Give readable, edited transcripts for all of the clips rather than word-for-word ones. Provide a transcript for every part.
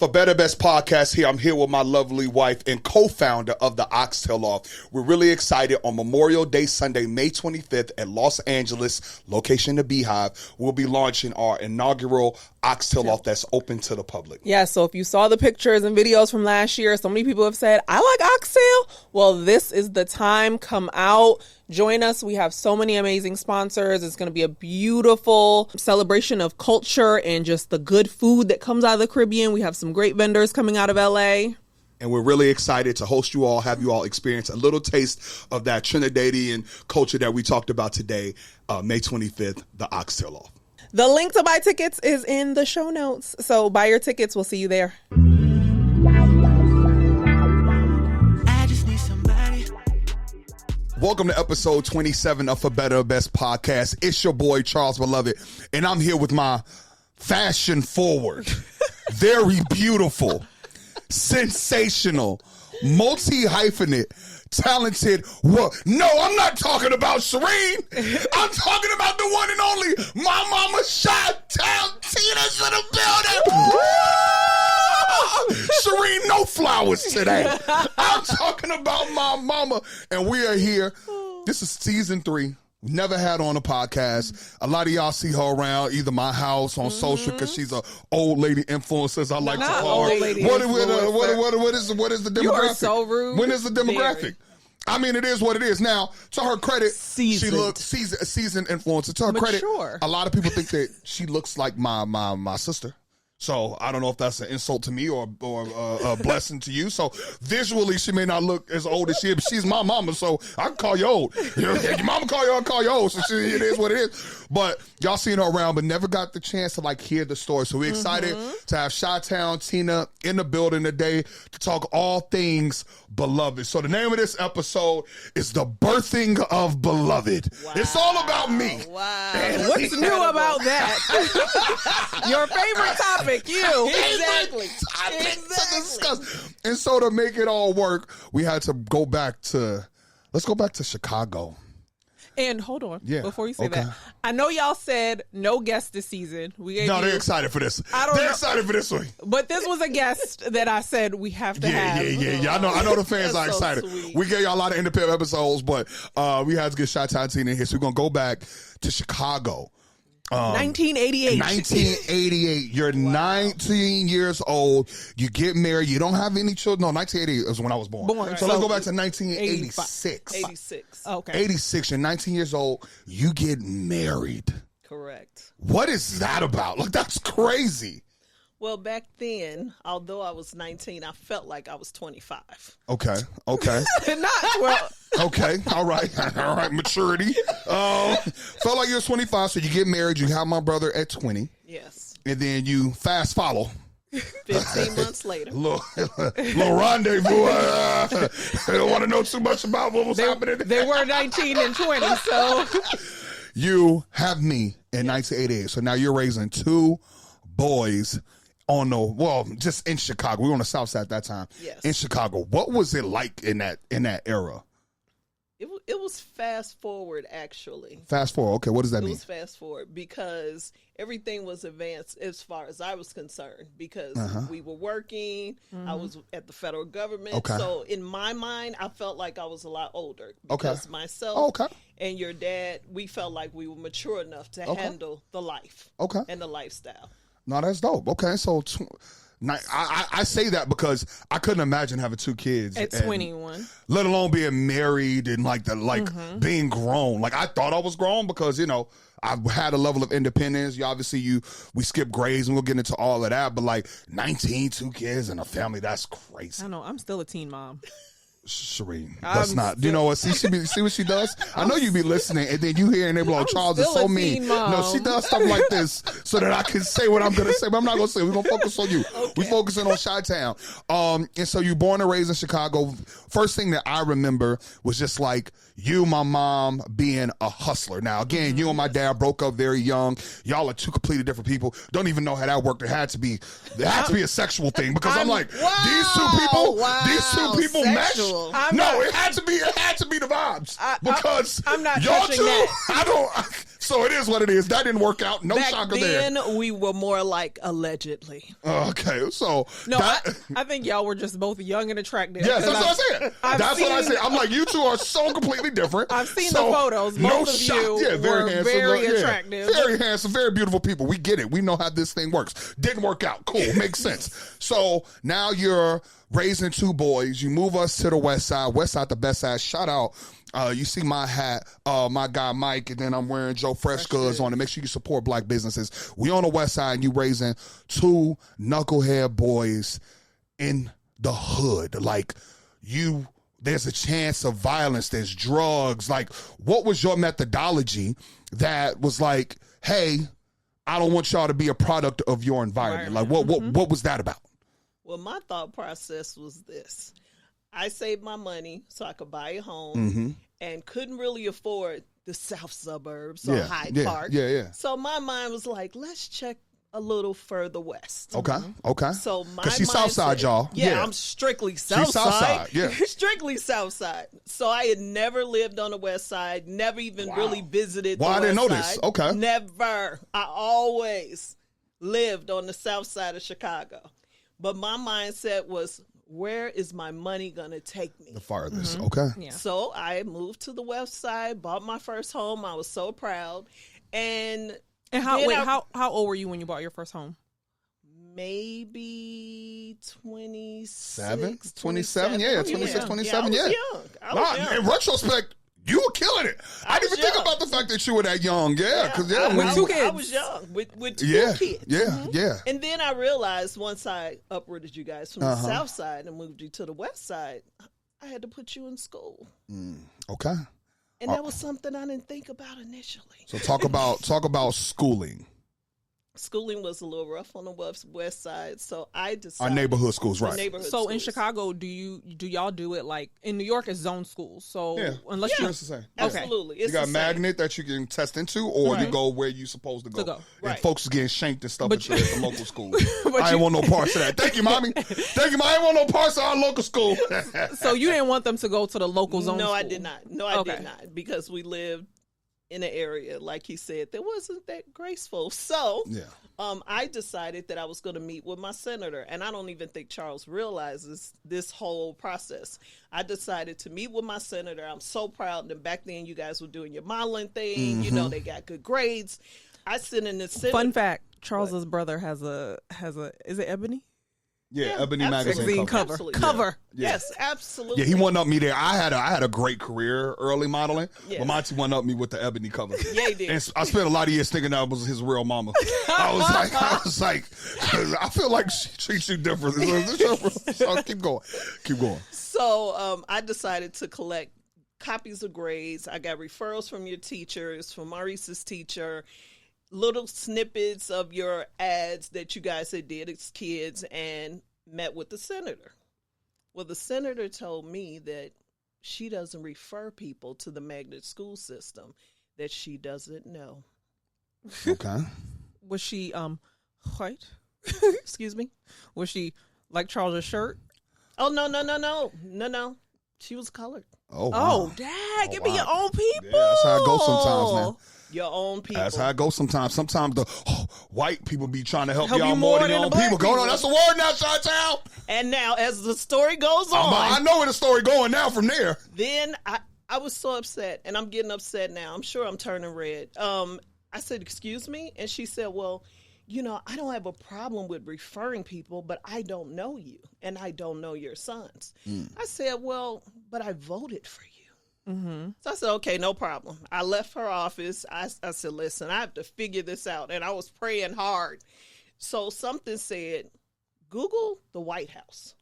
For Better Best Podcast here, I'm here with my lovely wife and co-founder of the Oxtail Loft. We're really excited. On Memorial Day Sunday, May 25th at Los Angeles, location the Beehive, we'll be launching our inaugural Oxtail Loft that's open to the public. Yeah, so if you saw the pictures and videos from last year, so many people have said, I like Oxtail. Well, this is the time. Come out. Join us. We have so many amazing sponsors. It's going to be a beautiful celebration of culture and just the good food that comes out of the Caribbean. We have some great vendors coming out of LA. And we're really excited to host you all, have you all experience a little taste of that Trinidadian culture that we talked about today, May 25th, the Oxtail Loft. The link to buy tickets is in the show notes. So buy your tickets. We'll see you there. Welcome to episode 27 of For Better Best Podcast. It's your boy, Charles Beloved, and I'm here with my fashion forward, very beautiful, sensational, multi-hyphenate, talented. No, I'm not talking about Shireen. I'm talking about the one and only my mama Shontina. Tina's in the building. Shireen, no flowers today. I'm talking about my mama. And we are here. This is season 3. Never had on a podcast. A lot of y'all see her around either my house on social because she's an old lady influencer, as I like to call her. What is the demographic? You are so rude. When is the demographic? Very. I mean, it is what it is. Now, to her credit, seasoned. She looks seasoned influencer. To her credit, a lot of people think that she looks like my sister. So I don't know if that's an insult to me or a blessing to you. So visually, she may not look as old as she is, but she's my mama, so I can call you old. Your mama call you, I'll call you old. So it is what it is. But y'all seen her around, but never got the chance to hear the story. So we're excited to have Chi-Town Tina in the building today to talk all things beloved. So the name of this episode is The Birthing of Beloved. Wow. It's all about me. Wow. What's new about that? Your favorite topic. You. Exactly. To discuss. And so to make it all work, we had to go back to Chicago. And hold on, before you say that, I know y'all said no guest this season. They're excited for this. They're excited for this one. But this was a guest that I said we have to have. Yeah. I know the fans are excited. Sweet. We gave y'all a lot of independent episodes, but we had to get Chi-Town Tina in here. So we're going to go back to Chicago. 1988. 1988. You're 19 years old. You get married. You don't have any children. No, 1988 is when I was born. So let's go back to 1986. 86. Okay. 86. You're 19 years old. You get married. Correct. What is that about? That's crazy. Well, back then, although I was 19, I felt like I was 25. Okay. Not Okay. All right. Maturity. Felt like you're 25, so you get married. You have my brother at 20. Yes. And then you fast follow. 15 months later. Little rendezvous. I don't want to know too much about what was happening. They were 19 and 20, so. You have me in 1988. So now you're raising 2 boys just in Chicago. We were on the South Side at that time. Yes. In Chicago. What was it like in that era? It was fast forward, actually. Fast forward. Okay, what does that mean? It was fast forward because everything was advanced as far as I was concerned because we were working. I was at the federal government. Okay. So in my mind, I felt like I was a lot older because myself and your dad, we felt like we were mature enough to handle the life and the lifestyle. No, that's dope. Okay, so I say that because I couldn't imagine having 2 kids at 21, let alone being married and being grown. I thought I was grown because I had a level of independence. We skip grades and we'll get into all of that. But 19, 2 kids and a family, that's crazy. I know. I'm still a teen mom. Shireen, that's not. You know what? See what she does. I know you be listening, and then you hear and they be like, "Charles is so mean." No, she does stuff like this so that I can say what I'm gonna say, but I'm not gonna say. We're gonna focus on you. Okay. We focusing on Chi-Town. And so you born and raised in Chicago. First thing that I remember was just you, my mom, being a hustler. Now, again, you and my dad broke up very young. Y'all are 2 completely different people. Don't even know how that worked. There had to be a sexual thing because I'm like, these two people mesh. No, it had to be the vibes because I'm not y'all touching 2. that. So it is what it is. That didn't work out. No Back shocker then, there. we were more like allegedly. Okay, so no, I think y'all were just both young and attractive. Yes, that's what I said. That's what I said. I'm like, you two are so completely different. I've seen the photos. Both of you very handsome, very attractive. Very handsome, very beautiful people. We get it. We know how this thing works. Didn't work out. Cool. Makes sense. So now you're raising 2 boys. You move us to the west side. West side, the best side. Shout out. You see my hat, my guy Mike, and then I'm wearing Joe Fresh Goods on it. Make sure you support black businesses. We on the west side, and you raising 2 knucklehead boys in the hood. Like, there's a chance of violence. There's drugs. Like, what was your methodology that was like, hey, I don't want y'all to be a product of your environment? Like, what was that about? Well, my thought process was this. I saved my money so I could buy a home and couldn't really afford the south suburbs or Hyde Park. So my mind was like, let's check a little further west. Okay. So my because she's south side, y'all. Yeah, I'm strictly south side. Yeah. Strictly south side. So I had never lived on the west side, never even really visited the west I didn't know side. this. Okay. Never. I always lived on the south side of Chicago. But my mindset was, where is my money going to take me? The farthest. Okay. Yeah. So I moved to the west side, bought my first home. I was so proud. And how old were you when you bought your first home? Maybe 27. 27. Yeah, 26, 27. I was young. I was young. In retrospect, you were killing it. I didn't even think about the fact that you were that young. Because with 2 kids. I was young with 2 kids. Yeah. And then I realized once I uprooted you guys from the south side and moved you to the west side, I had to put you in school. Okay. And that was something I didn't think about initially. So talk about schooling. Schooling was a little rough on the west side, so I decided our neighborhood schools, right? In Chicago, do y'all do it like in New York? It's zone schools, so unless you're it's the same. Absolutely, it's you got a magnet that you can test into, or you go where you're supposed to go. And folks are getting shanked and stuff at the local school. I ain't want no parts of that. Thank you, mommy. Thank you, mommy. I ain't want no parts of our local school. So you didn't want them to go to the local zone? No, school? I did not. No, I did not, because we lived in an area, like he said, that wasn't that graceful. So I decided that I was going to meet with my senator. And I don't even think Charles realizes this whole process. I decided to meet with my senator. I'm so proud that back then you guys were doing your modeling thing. You know, they got good grades. I sit in the Senate. Fun fact, Charles's brother has a, is it Ebony? Yeah, Ebony magazine cover. Cover. Yeah. Yes, absolutely. Yeah, he one up me there. I had a great career early modeling, but Monty one up me with the Ebony cover. Yeah, he did. And I spent a lot of years thinking that was his real mama. I was like, I feel like she treats you differently. So keep going. So I decided to collect copies of grades. I got referrals from your teachers, from Maurice's teacher, little snippets of your ads that you guys had did as kids, and met with the senator. Well, the senator told me that she doesn't refer people to the magnet school system, that she doesn't know. Okay. Was she white? Excuse me. Was she like Charles' shirt? Oh, no. She was colored. Oh, wow. Oh, Dad, give me your own people. Yeah, that's how it goes sometimes, man. Your own people. That's how it goes sometimes. Sometimes the white people be trying to help y'all more than your own people. Go on, that's the word now, Chantal. And now, as the story goes on, I know where the story going now from there. Then I was so upset, and I'm getting upset now. I'm sure I'm turning red. I said, "Excuse me," and she said, "Well, you know, I don't have a problem with referring people, but I don't know you, and I don't know your sons." I said, "Well, but I voted for you." So I said, okay, no problem. I left her office. I said, listen, I have to figure this out. And I was praying hard. So something said, Google the White House.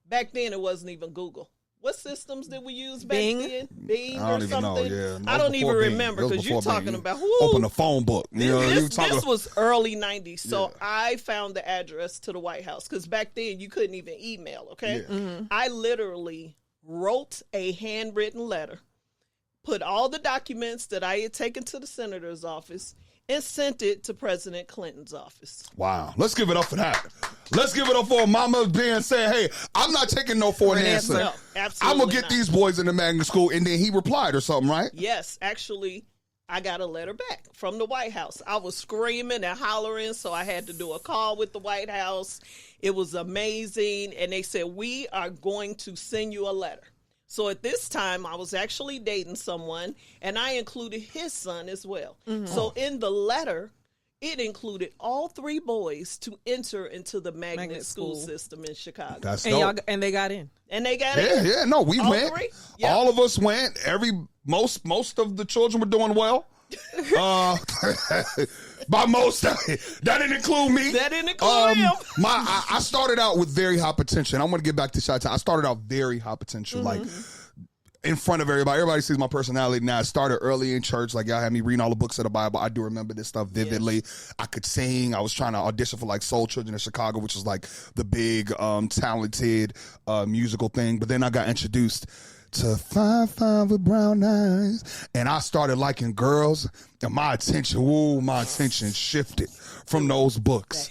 Back then, it wasn't even Google. What systems did we use back then? Bing or something? Yeah. I don't even remember, because you're talking about open a phone book. This was early 90s. So I found the address to the White House, because back then you couldn't even email, okay? Yeah. I literally wrote a handwritten letter, put all the documents that I had taken to the senator's office, and sent it to President Clinton's office. Wow. Let's give it up for that. Let's give it up for Mama being saying, hey, I'm not taking no for an answer. No, absolutely I'm going to get these boys in the magnet school. And then he replied or something, right? Yes. Actually, I got a letter back from the White House. I was screaming and hollering, so I had to do a call with the White House. It was amazing. And they said, we are going to send you a letter. So at this time, I was actually dating someone, and I included his son as well. Mm-hmm. So in the letter, it included all 3 boys to enter into the magnet school system in Chicago. That's dope. And they got in. And they got in. Yeah, no, we all went. 3? Yep. All of us went. Most of the children were doing well. By most, that didn't include me. That didn't include him. I started out with very high potential. I'm going to get back to Chi-Town. I started out very high potential, like in front of everybody. Everybody sees my personality now. I started early in church. Like, y'all had me reading all the books of the Bible. I do remember this stuff vividly. Yes. I could sing. I was trying to audition for like Soul Children in Chicago, which was like the big talented musical thing. But then I got introduced to 5'5" with brown eyes, and I started liking girls, and my attention shifted from those books.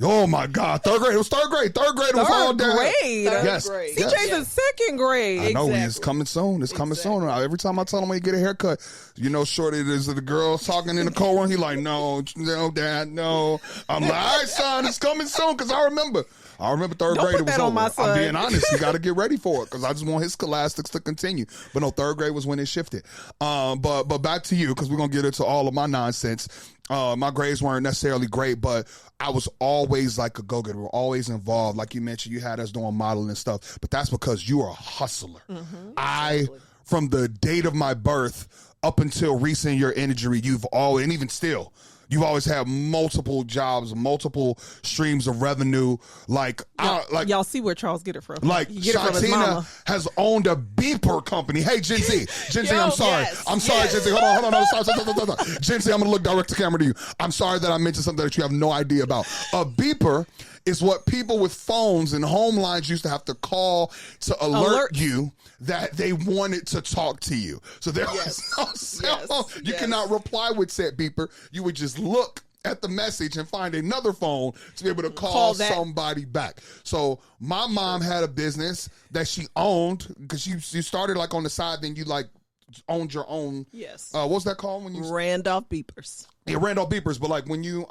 Oh my God! Third grade. It was third grade. Third grade was all day. Yes. CJ's in second grade. I know. It's coming soon. It's coming soon. Every time I tell him when you get a haircut, you know, shorty, there's the girls talking in the cold room. He like, no, Dad, no. I'm like, all right, son, it's coming soon, because I remember third grade. It was over. I'm being honest. You got to get ready for it, because I just want his scholastics to continue. But no, third grade was when it shifted. But back to you, because we're gonna get into all of my nonsense. My grades weren't necessarily great, but I was always like a go-getter. We were always involved. Like you mentioned, you had us doing modeling and stuff, but that's because you are a hustler. Mm-hmm. From the date of my birth up until recent year injury, and even still, you've always had multiple jobs, multiple streams of revenue. Y'all see where Charles get it from. Like, Shontina has owned a beeper company. Hey, Gen Z. I'm sorry. I'm sorry, Gen Z. Hold on. Sorry. Gen Z, I'm going to look direct to camera to you. I'm sorry that I mentioned something that you have no idea about. A beeper is what people with phones and home lines used to have to call to alert you that they wanted to talk to you. So there was no cell phone. You cannot reply with said beeper. You would just look at the message and find another phone to be able to call somebody back. So my mom had a business that she owned, because you started like on the side, then you like owned your own. Yes. What's that called when you Randolph Beepers? Yeah, Randolph Beepers, but like when you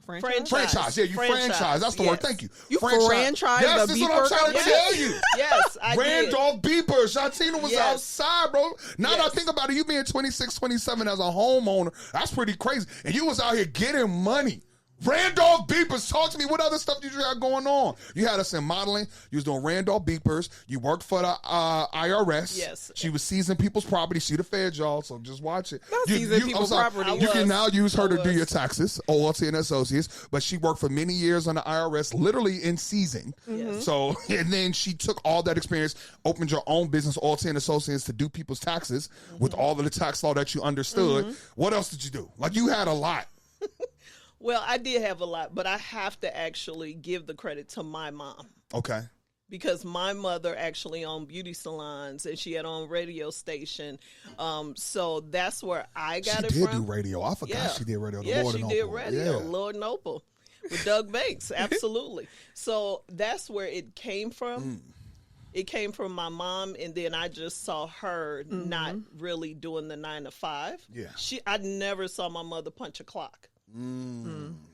franchise. Yeah, you franchise. That's the word. Thank you. You franchise. Yes, that's what I'm trying to tell you. Yes, I Randolph Beepers. Shontina was outside, bro. Now that I think about it, you being 26, 27 as a homeowner, that's pretty crazy. And you was out here getting money. Randolph Beepers. Talk to me. What other stuff did you have going on? You had us in modeling. You was doing Randolph Beepers. You worked for the IRS. Yes. She was seizing people's property. She the Fed, y'all, so just watch it. Seizing people's property. You can now use her to do your taxes, OLT and Associates, but she worked for many years on the IRS, literally in seizing. Mm-hmm. So, and then she took all that experience, opened your own business, OLT and Associates, to do people's taxes with all of the tax law that you understood. What else did you do? Like, you had a lot. Well, I did have a lot, but I have to actually give the credit to my mom. Okay. Because my mother actually owned beauty salons, and she had on radio station. So that's where I got it from. She did do radio. I forgot she did radio. She did radio. Lord and Opal with Doug Banks. Absolutely. So that's where it came from. It came from my mom, and then I just saw her not really doing the 9 to 5. Yeah. I never saw my mother punch a clock.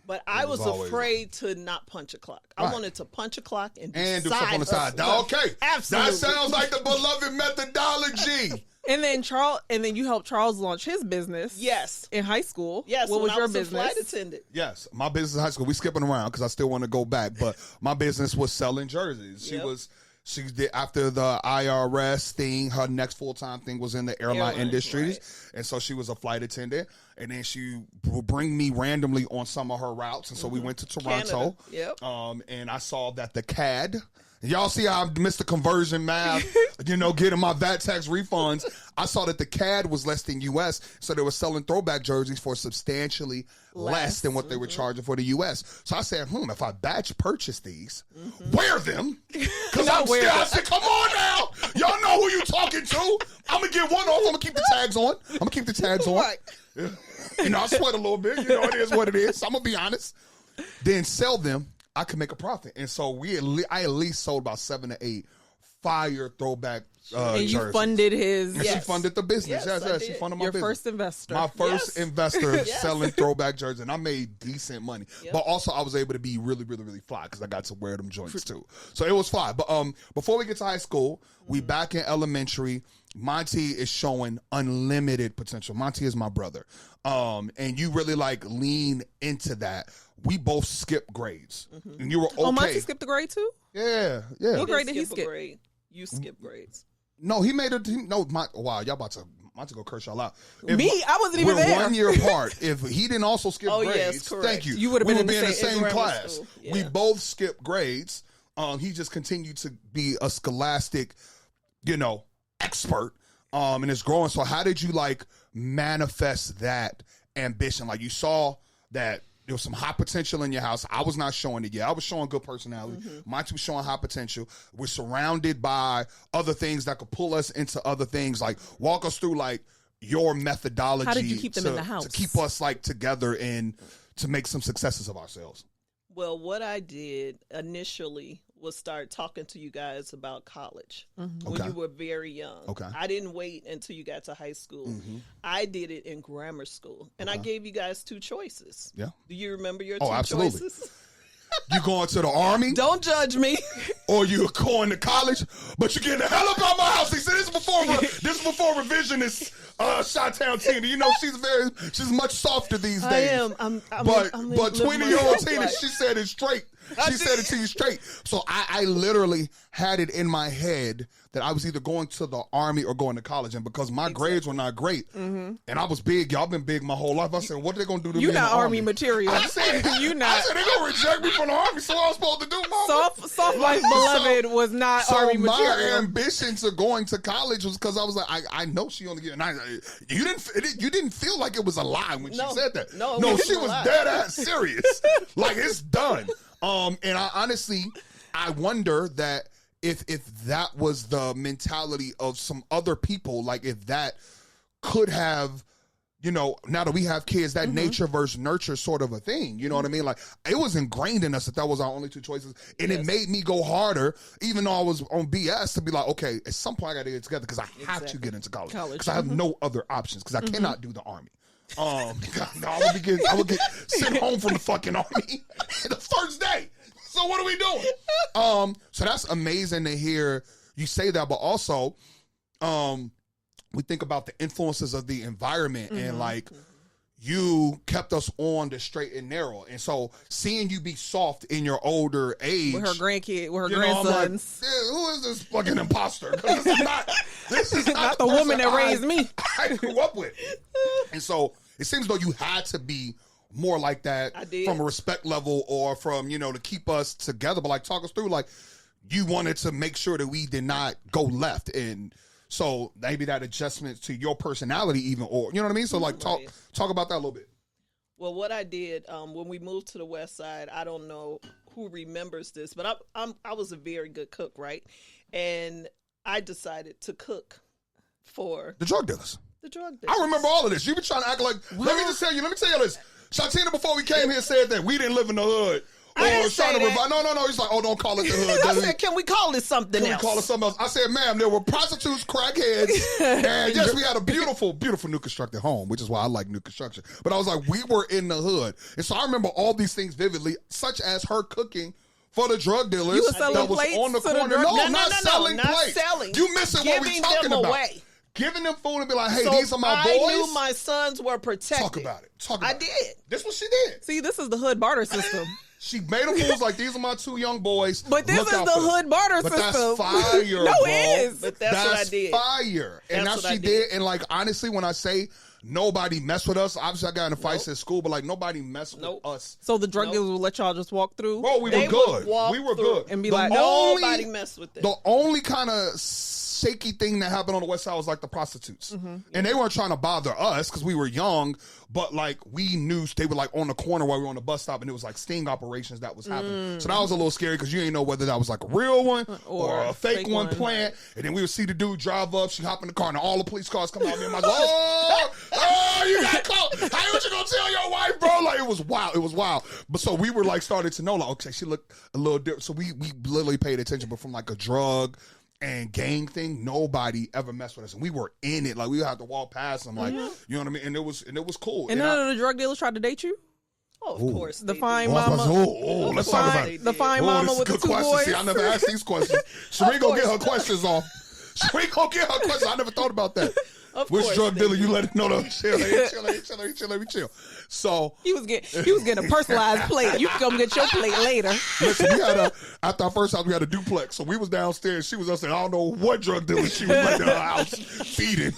But I was afraid to not punch a clock. I wanted to punch a clock and do stuff on the side. Okay, absolutely. That sounds like the beloved methodology. And then you helped Charles launch his business. Yes, in high school. Yes, what was your business? A flight attendant. Yes, my business in high school. We skipping around because I still want to go back, but my business was selling jerseys. She did, after the IRS thing, her next full-time thing was in the airline industries. Right. And so she was a flight attendant. And then she would bring me randomly on some of her routes. And so we went to Toronto. And I saw that the CAD, y'all see how I missed the conversion math, getting my VAT tax refunds. I saw that the CAD was less than U.S., so they were selling throwback jerseys for substantially less than what they were charging for the U.S. So I said, if I batch purchase these, wear them, because I said, come on now. Y'all know who you talking to. I'm going to get one off. I'm going to keep the tags on. I sweat a little bit. It is what it is. I'm going to be honest. Then sell them. I could make a profit. And so I at least sold about 7 to 8 fire throwback and you jerseys. funded his. And she funded the business. Yes, she funded my business. First investor. My first investor selling throwback jerseys, and I made decent money. But also, I was able to be really, really, really fly because I got to wear them joints too. So it was fly. But before we get to high school, we back in elementary. Monty is showing unlimited potential. Monty is my brother. And you really like lean into that. We both skipped grades. And you were okay. Oh, Monty skipped a grade too? Yeah. What grade did he skip? You skipped grades. No, he made it. Wow, y'all about to go curse y'all out. I wasn't even there. We're 1 year apart. If he didn't also skip grades, thank you. You would have been in the same class. Yeah. We both skipped grades. He just continued to be a scholastic, expert. And it's growing. So how did you like manifest that ambition? Like you saw that there was some high potential in your house. I was not showing it yet. I was showing good personality. Monty was showing high potential. We're surrounded by other things that could pull us into other things. Like walk us through like your methodology. How did you keep them in the house? To keep us like together and to make some successes of ourselves. Well, what I did initially was start talking to you guys about college when you were very young. Okay. I didn't wait until you got to high school. I did it in grammar school, and I gave you guys two choices. Yeah. Do you remember your absolutely. choices? You going to the Army? Don't judge me. Or you going to college, but you're getting the hell up out my house. He said this is before revisionist Chi-Town Tina. You know she's much softer these days. I am. I'm but 20-year-old Tina, she said it straight. She said it to you straight. So I literally had it in my head that I was either going to the Army or going to college. And because my grades were not great, and I was big, y'all been big my whole life, I said, what are they going to do to me in the Army? Army material. I said, you not. I said, they going to reject me from the Army, so what I was supposed to do, Mama? Soft Life Beloved was not Army material. So my ambition to going to college was because I was like, I know she only get 9. You didn't feel like it was a lie when she said that. No, she was dead ass serious. Like, it's done. And I honestly, I wonder that if that was the mentality of some other people, like if that could have, now that we have kids, that nature versus nurture sort of a thing. You know what I mean? Like it was ingrained in us that was our only two choices. And it made me go harder, even though I was on BS, to be like, okay, at some point I got to get together because I have to get into college. Because I have no other options because I cannot do the Army. I would get sent home from the fucking Army the first day. So what are we doing? So that's amazing to hear you say that, but also, we think about the influences of the environment and like you kept us on the straight and narrow. And so seeing you be soft in your older age. With her grandsons. Like, who is this fucking imposter? This is not the woman that raised me. I grew up with. And so it seems though you had to be more like that from a respect level or from, to keep us together. But like talk us through, like you wanted to make sure that we did not go left. And so maybe that adjustment to your personality even, or, you know what I mean? So like talk about that a little bit. Well, what I did when we moved to the West Side, I don't know who remembers this, but I was a very good cook, right? And I decided to cook for the drug dealers. I remember all of this. You've been trying to act like, let me tell you this. Shontina, before we came here, said that we didn't live in the hood. I didn't say that. No. He's like, oh, don't call it the hood. I said, can we call it something else? Can we call it something else? I said, ma'am, there were prostitutes, crackheads, and yes, we had a beautiful, beautiful new constructed home, which is why I like new construction. But I was like, we were in the hood. And so I remember all these things vividly, such as her cooking for the drug dealers. You were selling that was plates on the to corner. the drug Not selling plates. You missing what we talking about. Away. Giving them food and be like, hey, these are my boys. I knew my sons were protected. Talk about it. I did. This is what she did. See, this is the hood barter system. She made them fools like, these are my two young boys. But this is the hood barter system. That's fire, no, bro. it is. But that's what I did. Fire. And that's what she did. And like, honestly, when I say nobody messed with us, obviously I got in fights at school, but like nobody messed with us. So the drug dealers will let y'all just walk through? Bro, we were good. We were good. And be like, nobody messed with it. The only kind of shaky thing that happened on the West Side was like the prostitutes. And they weren't trying to bother us because we were young, but like we knew they were like on the corner while we were on the bus stop, and it was like sting operations that was happening. So that was a little scary because you didn't know whether that was like a real one or a fake one plant. And then we would see the dude drive up, she hop in the car, and all the police cars come out, and I'm like, oh, you got caught. How what you gonna tell your wife, bro? Like it was wild. But so we were like started to know, like, okay, she looked a little different. So we literally paid attention, but from like a drug and gang thing, nobody ever messed with us. And we were in it. Like, we had to walk past them. Like, you know what I mean? And it was cool. And none of the drug dealers tried to date you? Oh, of course. The fine mama. Let's talk about it. The fine mama with the two boys. See, I never asked these questions. Shireen gonna get her questions off. Shireen gonna get her questions. I never thought about that. Which drug dealer you let it know? Chill. So he was getting a personalized plate. You can come get your plate later. Listen, after our first house, we had a duplex. So we was downstairs. She was upstairs. I don't know what drug dealer she was like in her house feeding.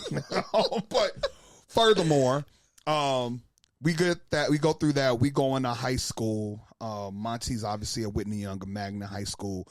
But furthermore, we get that. We go through that. We go into high school. Monty's obviously at Whitney Young, Magna High School.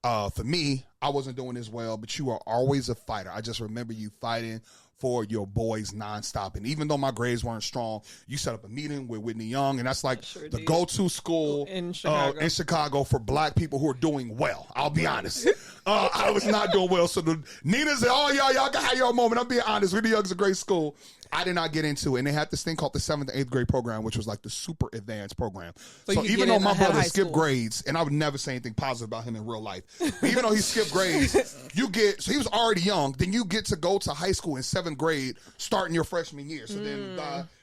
For me, I wasn't doing as well, but you are always a fighter. I just remember you fighting for your boys nonstop. And even though my grades weren't strong, you set up a meeting with Whitney Young, and that's like the go-to school in Chicago for black people who are doing well. I'll be honest. I was not doing well. So Nina said, oh, y'all got to have your moment. I'm being honest. Whitney Young's a great school. I did not get into it. And they had this thing called the 7th and 8th grade program, which was like the super advanced program. So even though my brother skipped grades, and I would never say anything positive about him in real life, but even though he skipped grades, so he was already young, then you get to go to high school in 7th grade starting your freshman year. So then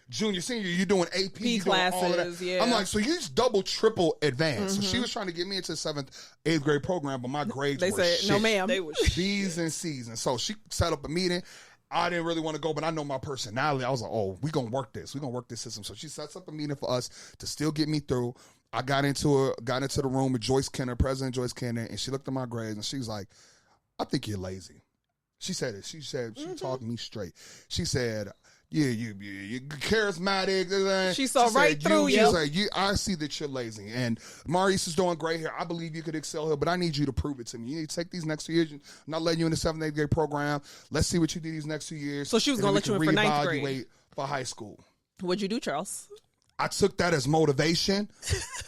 junior, senior, you're doing AP, you're classes, doing all of that. Yeah. I'm like, so you just double, triple advanced. So she was trying to get me into the 7th, 8th grade program, but my grades were shit. No, ma'am. They were B's and C's. And so she set up a meeting. I didn't really want to go, but I know my personality. I was like, oh, we're going to work this. We're going to work this system. So she sets up a meeting for us to still get me through. I got into the room with Joyce Kenner, President Joyce Kenner, and she looked at my grades, and she was like, I think you're lazy. She said it. She talked me straight. She said, yeah, you're charismatic. She saw right through you. She's like, I see that you're lazy. And Maurice is doing great here. I believe you could excel here, but I need you to prove it to me. You need to take these next 2 years. I'm not letting you in the 7th, 8th grade program. Let's see what you do these next 2 years. So she was going to let you in for 9th grade. For high school. What'd you do, Charles? I took that as motivation.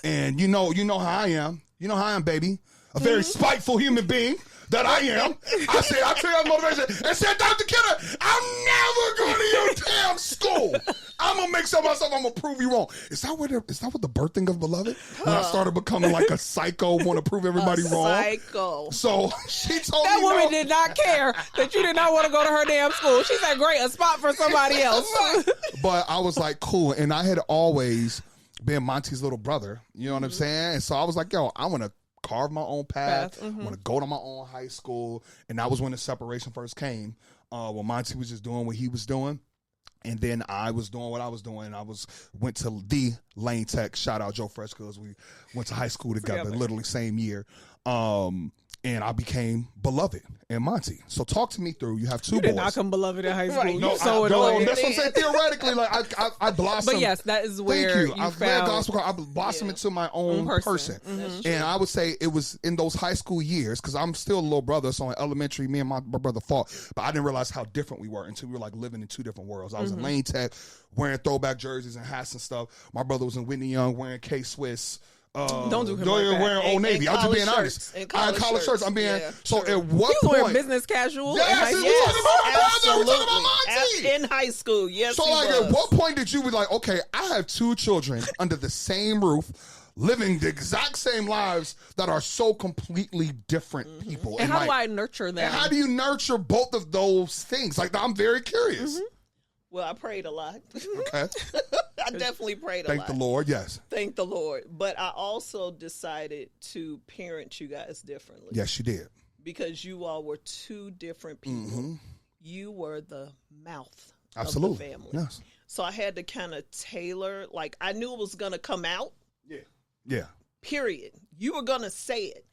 And you know how I am. You know how I am, baby. A very spiteful human being. That I am. I said, I tell you motivation. And said, Dr. Kenner, I'm never going to your damn school. I'm going to make some of myself, I'm going to prove you wrong. Is that what the birthing of Beloved? When I started becoming like a psycho, want to prove everybody wrong. Psycho. So she told me that woman did not care that you did not want to go to her damn school. She said, great, a spot for somebody else. But I was like, cool. And I had always been Monty's little brother. You know what I'm saying? And so I was like, yo, I want to carve my own path. I want to go to my own high school. And that was when the separation first came. When Monty was just doing what he was doing. And then I was doing what I was doing. Went to the Lane Tech. Shout out Joe Fresh, because we went to high school together, literally same year. And I became beloved in Monty. So talk to me through. You have two boys. You did not come beloved in high school. Right. No, that's what I'm saying. Theoretically, like I blossomed. But yes, that is where you found gospel. I blossomed into my own person. And I would say it was in those high school years, because I'm still a little brother. So in elementary, me and my brother fought, but I didn't realize how different we were until we were like living in two different worlds. I was in Lane Tech, wearing throwback jerseys and hats and stuff. My brother was in Whitney Young, wearing K-Swiss. Don't do him like that. Wearing Old Navy. I'm just being honest. College shirts. I'm being so. At what point? Wearing business casual. Yes, we're talking about Monty. In high school. Yes. So like, at what point did you be like, okay, I have two children under the same roof, living the exact same lives that are so completely different people? And how do I nurture them? And how do you nurture both of those things? Like, I'm very curious. Well, I prayed a lot. Okay. I definitely prayed a lot. Thank the Lord, yes. Thank the Lord. But I also decided to parent you guys differently. Yes, you did. Because you all were two different people. You were the mouth of the family. Yes. So I had to kind of tailor, like, I knew it was going to come out. Yeah. Period. You were going to say it.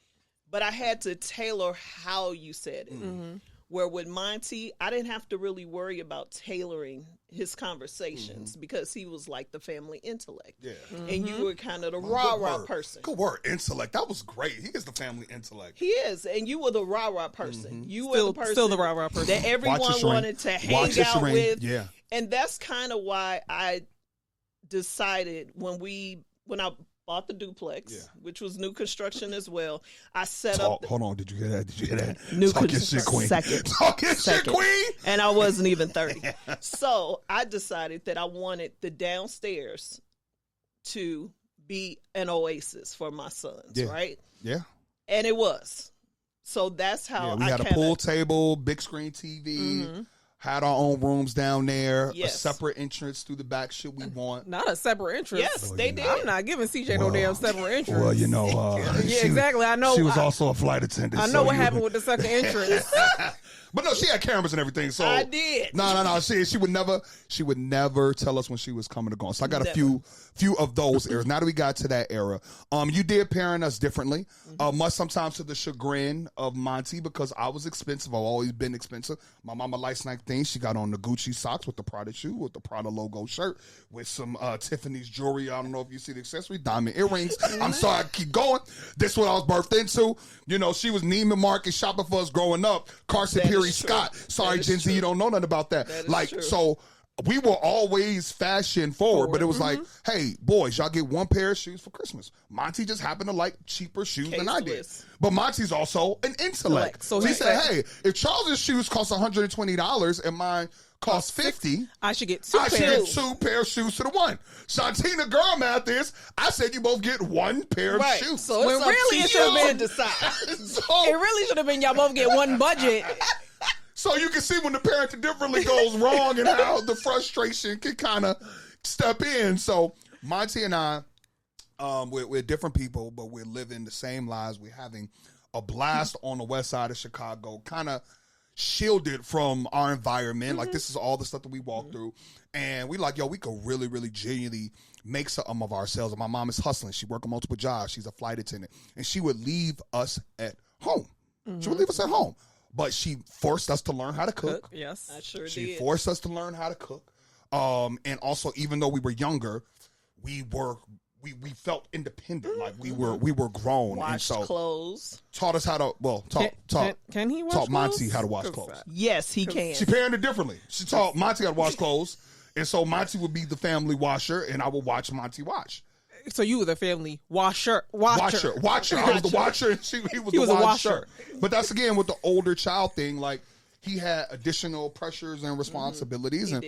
But I had to tailor how you said it. Where with Monty, I didn't have to really worry about tailoring his conversations because he was like the family intellect. Yeah. And you were kind of the rah-rah person. Good word, intellect. That was great. He is the family intellect. He is. And you were the rah-rah person. You were the person. Still the rah-rah person. That everyone wanted to hang out with. Yeah. And that's kind of why I decided when I bought the duplex, which was new construction as well. I set up. Hold on, did you hear that? New Talk your shit, queen. Talk your shit, queen. And I wasn't even 30. So I decided that I wanted the downstairs to be an oasis for my sons, right? Yeah. And it was. So that's how we had a pool table, big screen TV, had our own rooms down there, a separate entrance through the back should we want. Not a separate entrance. Yes, they did. I'm not giving CJ no damn separate entrance. Well, you know. Yeah, exactly. I know. She was also a flight attendant. I know what happened with the second entrance. But no, she had cameras and everything. So I did. No. She would never tell us when she was coming or going. So I got a few of those eras. Now that we got to that era, you did parent us differently, much sometimes to the chagrin of Monty, because I was expensive. I've always been expensive. My mama likes nice things. She got on the Gucci socks with the Prada shoe, with the Prada logo shirt, with some Tiffany's jewelry. I don't know if you see the accessory, diamond earrings. I'm sorry, I keep going. This is what I was birthed into. You know, she was Neiman Marcus shopping for us growing up. Carson Peary Scott. Sorry, Gen Z, you don't know nothing about that. So we were always fashion forward, but it was like, hey, boys, y'all get one pair of shoes for Christmas. Monty just happened to like cheaper shoes than I did. But Monty's also an intellect. So he said, hey, if Charles's shoes cost $120 and mine cost $50, I should get two pair of shoes to the one. Shontina, girl math is, I said you both get one pair of shoes. So it's really it should have been it really should have been y'all both get one budget. So you can see when the parenting differently goes wrong and how the frustration can kind of step in. So Monty and I, we're different people, but we're living the same lives. We're having a blast on the west side of Chicago, kind of shielded from our environment. Like, this is all the stuff that we walk through. And we like, yo, we could really, really genuinely make something of ourselves. And my mom is hustling. She working multiple jobs. She's a flight attendant. And she would leave us at home. She would leave us at home. But she forced us to learn how to cook. Yes, I sure did. She forced us to learn how to cook. And also, even though we were younger, we felt independent. Like we were grown. Washed and so clothes. Taught us how to Can he wash taught clothes? Monty how to wash clothes. Yes, he can. She parented differently. She taught Monty how to wash clothes. And so Monty would be the family washer, and I would watch Monty wash. So you were the family watcher. I was the watcher, and he was the washer. But that's, again, with the older child thing. Like, he had additional pressures and responsibilities, and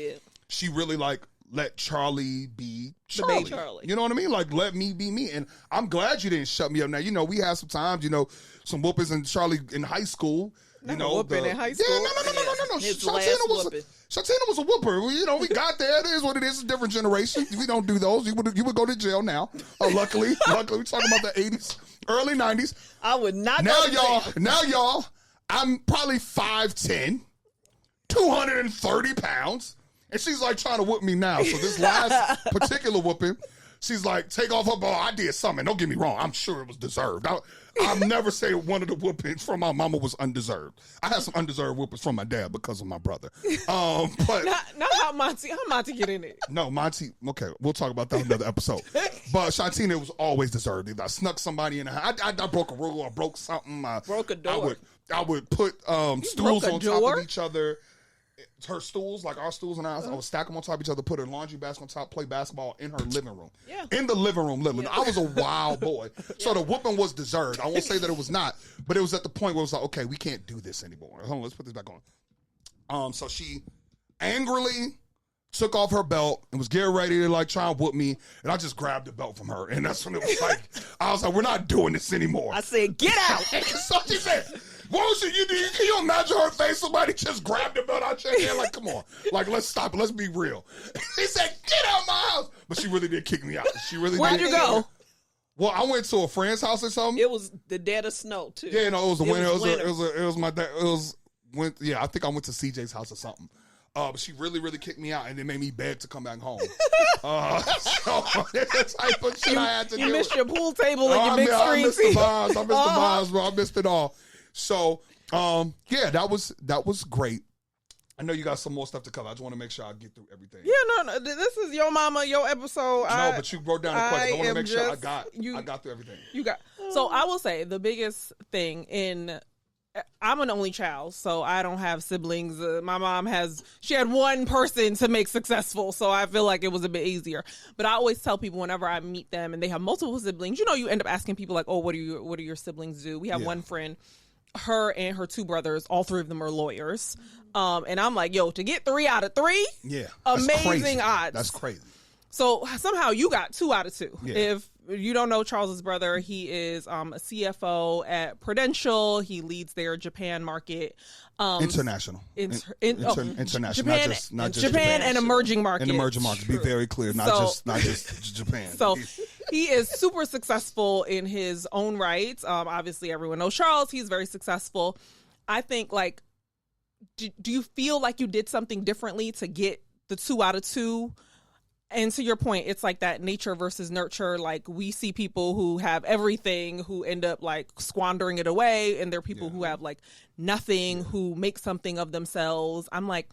she really, like, let Charlie be Charlie. Charlie. You know what I mean? Like, let me be me. And I'm glad you didn't shut me up. Now, you know, we had some times, you know, some whoopers in Charlie in high school. You know, whooping in high school. Yeah, no. Shontina was a whooper. You know, we got there. It is what it is. It's a different generation. We don't do those. You would go to jail now. Luckily, we're talking about the 80s, early 90s. I would not now, go to jail. Now, y'all, I'm probably 5'10", 230 pounds, and she's like trying to whoop me now. So this last particular whooping, she's like, take off her ball. I did something. Don't get me wrong. I'm sure it was deserved. I'll never say one of the whoopings from my mama was undeserved. I had some undeserved whoopings from my dad because of my brother. But not how Monty get in it. No, Monty. Okay, we'll talk about that in another episode. But Shontina was always deserved. If I snuck somebody in the house, I broke a rule, I broke something. Broke a door. I would put stools on top of each other. Her stools, like our stools in our house, I would stack them on top of each other, put her laundry basket on top, play basketball in her living room. Yeah. In the living room, literally. Yeah. I was a wild boy. So the whooping was deserved. I won't say that it was not, but it was at the point where it was like, okay, we can't do this anymore. Hold on, let's put this back on. So she angrily took off her belt and was getting ready to like try and whoop me, and I just grabbed the belt from her, and that's when it was like, I was like, we're not doing this anymore. I said, get out. So she said, what was it you did? Can you imagine her face? Somebody just grabbed the belt out your hand. Like, come on. Like, let's stop it. Let's be real. She said, get out of my house. But she really did kick me out. She really did. Where'd you go? Well, I went to a friend's house or something. It was the dead of snow, too. Yeah, no, it was the winter. It was my dad. I think I went to CJ's house or something. But she really, really kicked me out, and it made me beg to come back home. So that's the type of shit I had to do. You missed your pool table and your big screen. I missed the vibes, bro. I missed it all. So, yeah, that was great. I know you got some more stuff to cover. I just want to make sure I get through everything. Yeah, no. This is your mama, your episode. No, but you wrote down the questions. I want to make sure I got through everything. So I will say the biggest thing I'm an only child, so I don't have siblings. My mom she had one person to make successful, so I feel like it was a bit easier. But I always tell people whenever I meet them and they have multiple siblings, you end up asking people like, oh, what do your siblings do? We have one friend, her and her two brothers, all three of them are lawyers. And I'm like, yo, to get 3 out of 3, yeah, amazing odds. That's crazy. So somehow you got 2 out of 2. Yeah. If you don't know Charles's brother, he is a CFO at Prudential. He leads their Japan market. International. International. Japan, not just Japan and emerging markets. And emerging markets. Be very clear. Not just Japan. So he is super successful in his own right. Obviously, everyone knows Charles. He's very successful. I think, like, do you feel like you did something differently to get the 2 out of 2? And to your point, it's like that nature versus nurture. Like, we see people who have everything who end up like squandering it away. And there are people who have like nothing, who make something of themselves. I'm like,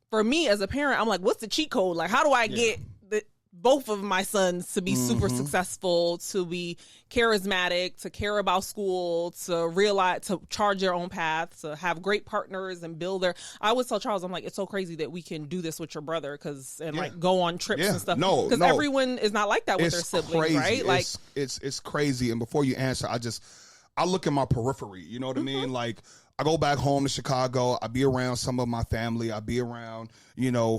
for me as a parent, I'm like, what's the cheat code? Like, how do I get both of my sons to be super successful, to be charismatic, to care about school, to realize, to charge their own path, to have great partners and build their. I always tell Charles, I'm like, it's so crazy that we can do this with your brother, like go on trips and stuff. Because everyone is not like that with their siblings, crazy. right? Like, it's crazy. And before you answer, I look at my periphery. You know what I mean? Like, I go back home to Chicago. I be around some of my family. I be around,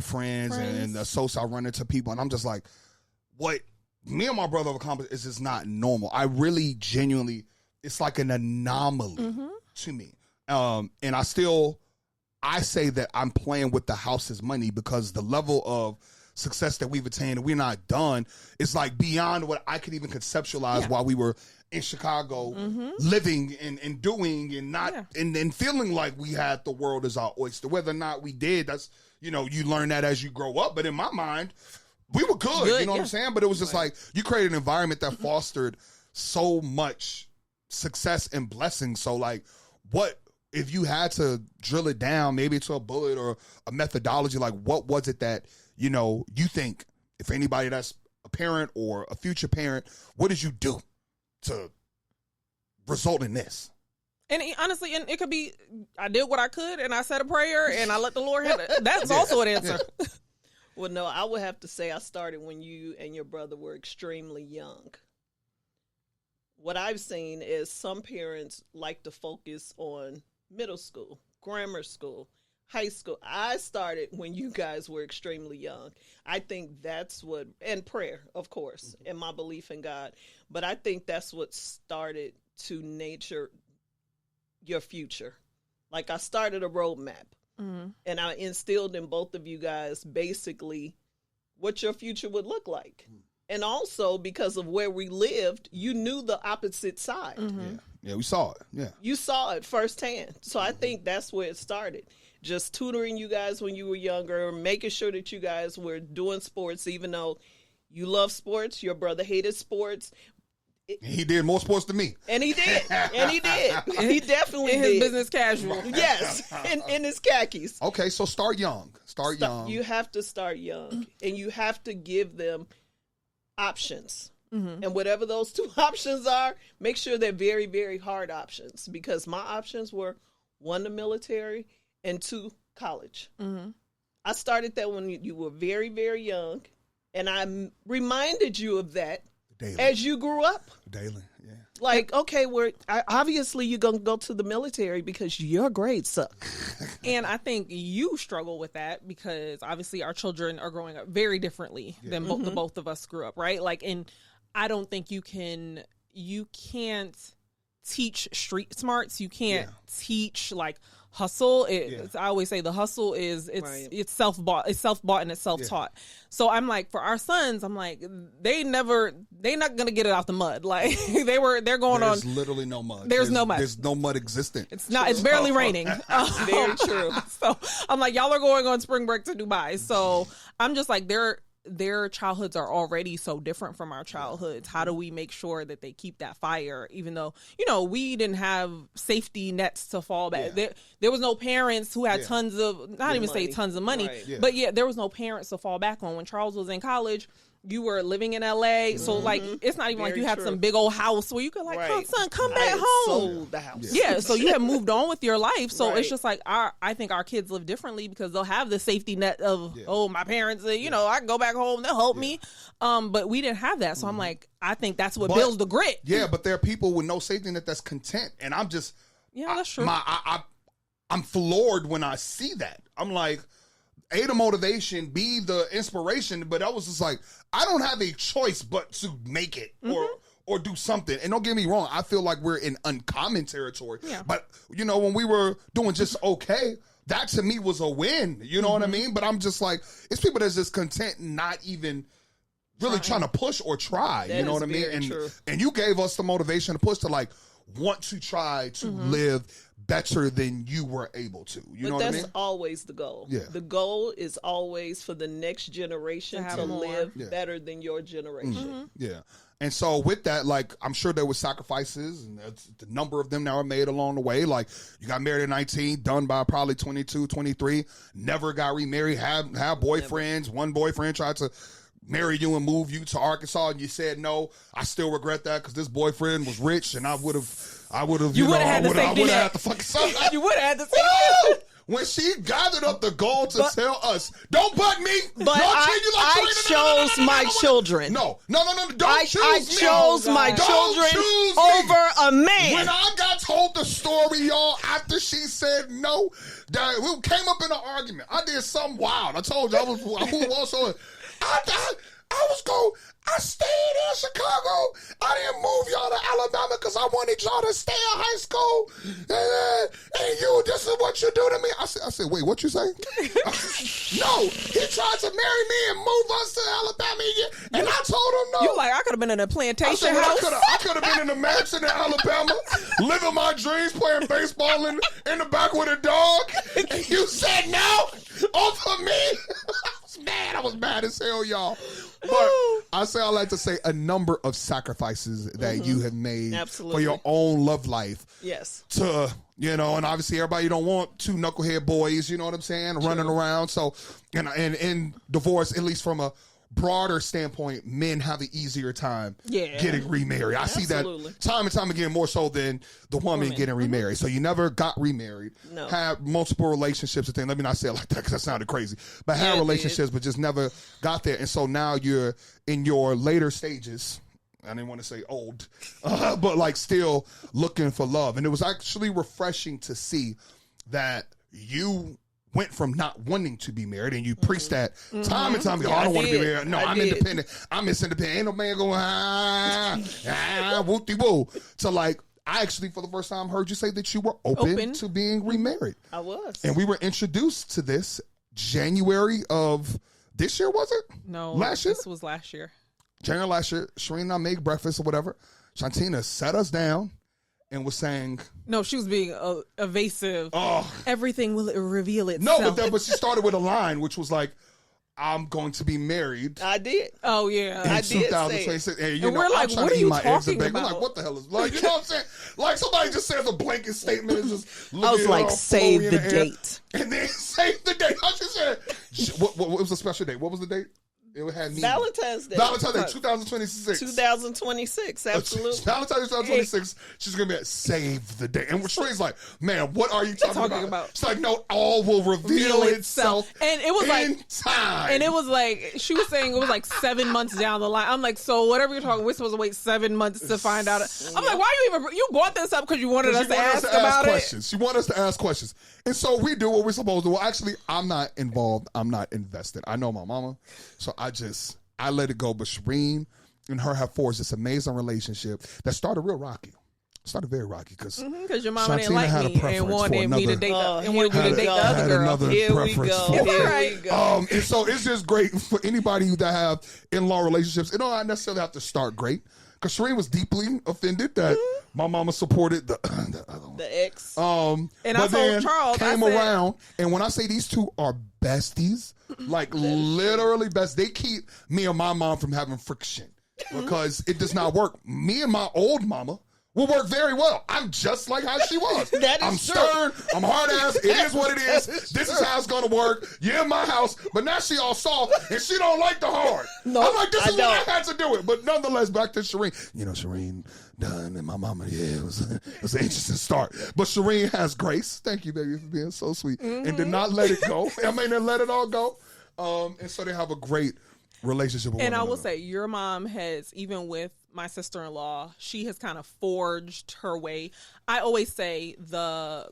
friends. And associates. I run into people, and I'm just like, what me and my brother have accomplished is just not normal. I really genuinely, it's like an anomaly to me. And I say that I'm playing with the house's money, because the level of success that we've attained and we're not done, it's like beyond what I could even conceptualize while we were in Chicago, living and doing and not and feeling like we had the world as our oyster. Whether or not we did, that's you learn that as you grow up. But in my mind, we were good, you know what I'm saying? But it was just like, you created an environment that fostered so much success and blessing. So like, what if you had to drill it down, maybe to a bullet or a methodology, like what was it that, you think, if anybody that's a parent or a future parent, what did you do to result in this? And honestly, and it could be, I did what I could and I said a prayer and I let the Lord handle it. That's also an answer. Well, no, I would have to say I started when you and your brother were extremely young. What I've seen is some parents like to focus on middle school, grammar school, high school. I started when you guys were extremely young. I think that's what, and prayer, of course, and my belief in God. But I think that's what started to nature your future. Like, I started a roadmap. And I instilled in both of you guys basically what your future would look like. And also, because of where we lived, you knew the opposite side. Yeah, we saw it. Yeah. You saw it firsthand. So I think that's where it started. Just tutoring you guys when you were younger, making sure that you guys were doing sports, even though you love sports, your brother hated sports. He did more sports than me. And he did. And he did. He definitely in did. his business casual. Yes. In his khakis. Okay, so start young. Start young. You have to start young. And you have to give them options. And whatever those 2 options are, make sure they're very, very hard options. Because my options were 1, the military, and 2, college. I started that when you were very, very young. And I reminded you of that. Daily. As you grew up. Daily, yeah. Like, okay, obviously you're going to go to the military because your grades suck. And I think you struggle with that because obviously our children are growing up very differently than the both of us grew up, right? Like, and I don't think you can't teach street smarts. You can't teach like hustle. I always say the hustle is it's self-bought. It's self-bought and it's self-taught. So I'm like, for our sons, I'm like, they're not gonna get it out the mud. Like they're going There's literally no mud. There's no mud. There's no mud existent. It's not. It's barely raining. Very true. So I'm like, y'all are going on spring break to Dubai. So I'm just like, their childhoods are already so different from our childhoods. How do we make sure that they keep that fire, even though, we didn't have safety nets to fall back. There was no parents who had tons of, not even money. Say tons of money, but there was no parents to fall back on. When Charles was in college, you were living in LA. So like, it's not even like you had some big old house where you could like, come back home. Sold the house. Yeah. So you have moved on with your life. So it's just like, I think our kids live differently because they'll have the safety net of, my parents, I can go back home. They'll help me. But we didn't have that. So I'm like, I think that's what builds the grit. Yeah. But there are people with no safety net that's content. And I'm just, that's true. I'm floored when I see that. I'm like, A, the motivation, B, the inspiration, but I was just like, I don't have a choice but to make it or do something. And don't get me wrong, I feel like we're in uncommon territory. Yeah. But, you know, when we were doing just okay, that to me was a win. You know what I mean? But I'm just like, it's people that's just content not even really trying to push or try. You know what I mean? And you gave us the motivation to push to like want to try to live better than you were able to. You know what I mean? That's always the goal. Yeah. The goal is always for the next generation to live better than your generation. Yeah. And so with that, like, I'm sure there was sacrifices, and that's the number of them that were made along the way. Like, you got married at 19, done by probably 22, 23, never got remarried, have boyfriends. Never. One boyfriend tried to marry you and move you to Arkansas, and you said no. I still regret that because this boyfriend was rich, and I would have, you know, I would have had to fucking son. You would have had to say when she gathered up the gold to tell us, don't butt me. But I chose my children. No, don't choose me. I chose my children over a man. When I got told the story, y'all, after she said no, that we came up in an argument. I did something wild. I told you I stayed in Chicago. I didn't move y'all to Alabama because I wanted y'all to stay in high school. And you, this is what you do to me. I said, wait, what you say? No, he tried to marry me and move us to Alabama. And I told him no. You like, I could have been in a plantation house. I could have been in a mansion in Alabama, living my dreams, playing baseball in the back with a dog. And you said no over me. I was mad as hell, y'all. But I like to say a number of sacrifices that you have made for your own love life. Yes. To, you know, and obviously everybody don't want two knucklehead boys, you know what I'm saying, running around. So, and in divorce, at least from a broader standpoint, men have an easier time getting remarried. I see that time and time again, more so than the woman getting remarried. So you never got remarried, had multiple relationships and things. Let me not say it like that because that sounded crazy. But had relationships, but just never got there. And so now you're in your later stages. I didn't want to say old, but like still looking for love. And it was actually refreshing to see that you went from not wanting to be married, and you preached that time and time again. I don't want to be married. No, I'm independent. I'm independent. Ain't no man going, whoop-de-woo. So, like, I actually, for the first time, heard you say that you were open to being remarried. I was. And we were introduced to this January of this year, was it? No. Last year? This was last year. January last year. Shireen and I made breakfast or whatever. Shontina sat us down and was saying, no, she was being evasive. Oh, everything will reveal itself. No, but she started with a line which was like, I'm going to be married. I did. Oh yeah, I did. 2026. Hey, and we're like, what are you talking about? We're like, what the hell is like? You know what I'm saying? Like somebody just says a blanket statement and just. I was like, save the date, and then save the date. I just said, what was the special date? What was the date? It had me. Valentine's Day. 2026. 2026, absolutely. Valentine's 2026. She's going to be at save the day. And Shireen's like, man, what are you talking about? It's like, no, all will reveal itself and it was in like, time. And it was like, she was saying it was like 7 months down the line. I'm like, so whatever you're talking, we're supposed to wait 7 months to find out. I'm like, why you brought this up? Because you wanted us to ask about questions. She wanted us to ask questions. And so we do what we're supposed to do. Well, actually, I'm not involved. I'm not invested. I know my mama. So I let it go. But Shireen and her have forged this amazing relationship that started real rocky. Started very rocky because your mama didn't like me and wanted me to date the other girl. Here we go. And so it's just great for anybody that have in-law relationships. It don't not necessarily have to start great. Because Shireen was deeply offended that my mama supported the other one. The ex. And I told Charles, came around, and when I say these two are besties, like literally best, they keep me and my mom from having friction because it does not work. Me and my old mama will work very well. I'm just like how she was. I'm stern. I'm hard ass. It is what it is. This is how it's going to work. You're in my house. But now she all soft and she don't like the hard. No, I'm like, this is what I had to do it. But nonetheless, back to Shireen. You know, Shireen done and my mama, it was an interesting start. But Shireen has grace. Thank you, baby, for being so sweet. And did not let it go. I mean, they let it all go. And so they have a great relationship with one another. I will say, your mom has, even with my sister-in-law, she has kind of forged her way. I always say the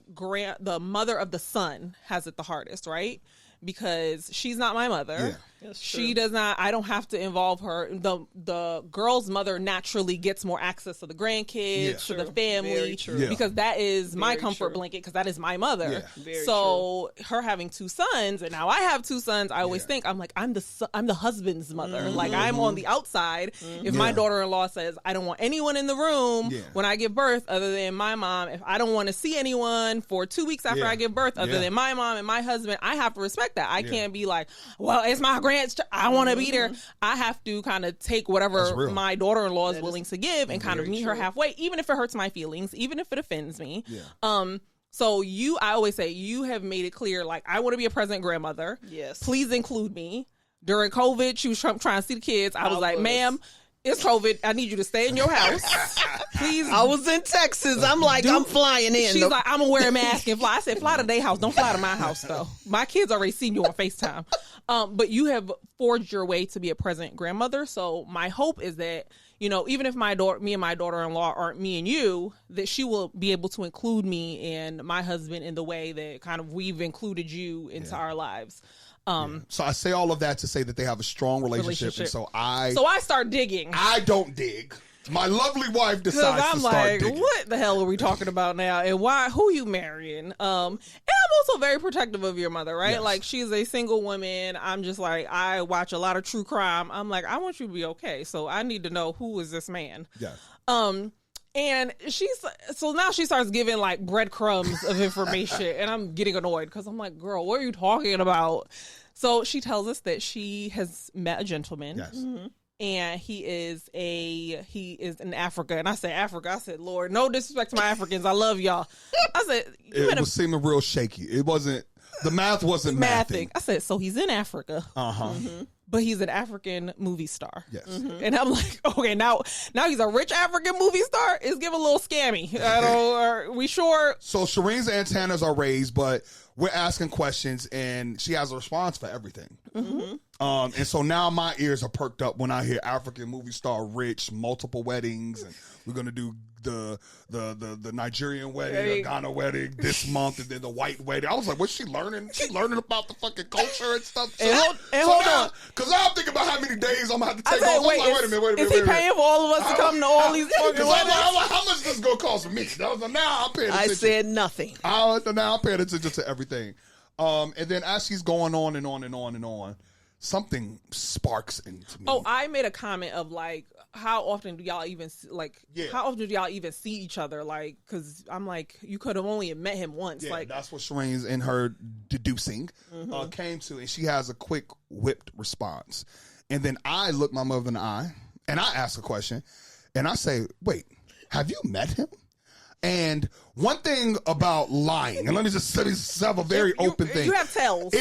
mother of the son has it the hardest, right? because she's not my mother. Yeah. She does not. I don't have to involve her. The girl's mother naturally gets more access to the grandkids, to the family, because that is my comfort blanket. Because that is my mother. Yeah. So her having two sons, and now I have two sons. I always think I'm the husband's mother. Like I'm on the outside. If my daughter-in-law says I don't want anyone in the room when I give birth, other than my mom, if I don't want to see anyone for 2 weeks after I give birth, other than my mom and my husband, I have to respect that. I can't be like, well, it's my I want to be there. I have to kind of take whatever my daughter-in-law is willing to give and kind of meet her halfway, even if it hurts my feelings, even if it offends me. So I always say, you have made it clear, like, I want to be a present grandmother. Yes. Please include me. During COVID, she was trying to see the kids. I was like, ma'am, it's COVID. I need you to stay in your house. Please. I was in Texas. I'm like, I'm flying in. She's like, I'm going to wear a mask and fly. I said, fly to their house. Don't fly to my house, though. My kids already seen you on FaceTime. But you have forged your way to be a present grandmother. So my hope is that, even if me and my daughter-in-law aren't me and you, that she will be able to include me and my husband in the way that kind of we've included you into our lives. So I say all of that to say that they have a strong relationship. And so I start digging. I don't dig. My lovely wife decides to start digging. What the hell are we talking about now? And why? Who you marrying? And I'm also very protective of your mother, right? Yes. Like, she's a single woman. I'm just like, I watch a lot of true crime. I'm like, I want you to be okay. So I need to know, who is this man? Yes. And so now she starts giving like breadcrumbs of information, and I'm getting annoyed because I'm like, girl, what are you talking about? So she tells us that she has met a gentleman. Yes. And he is in Africa. And I said, Africa. I said, Lord, no disrespect to my Africans. I love y'all. I said, it was seeming real shaky. It wasn't, the math wasn't mathing. I said, so he's in Africa. But he's an African movie star. Yes. And I'm like, okay, now he's a rich African movie star? It's getting a little scammy. Are we sure? So Shireen's antennas are raised, but we're asking questions, and she has a response for everything. And so now my ears are perked up when I hear African movie star rich, multiple weddings, and we're gonna do the Nigerian wedding, the Ghana wedding this month, and then the white wedding. I was like, what's she learning? She learning about the fucking culture and stuff. So, hold on, because now I'm thinking about how many days I'm gonna have to take off. Wait a minute. Is he paying for all of us to come to all these fucking weddings? I'm like, how much is this gonna cost for me? Now I'm paying attention. I said nothing. Now I'm paying attention to everything. And then as she's going on and on and on and on, something sparks into me. Oh, I made a comment of like, how often do y'all even see each other? Like, because I'm like, you could have only met him once. Yeah, like, that's what Shireen's in her deducing came to, and she has a quick whipped response. And then I look my mother in the eye, and I ask a question, and I say, wait, have you met him? And one thing about lying, and let me just have a very open thing. You have tells.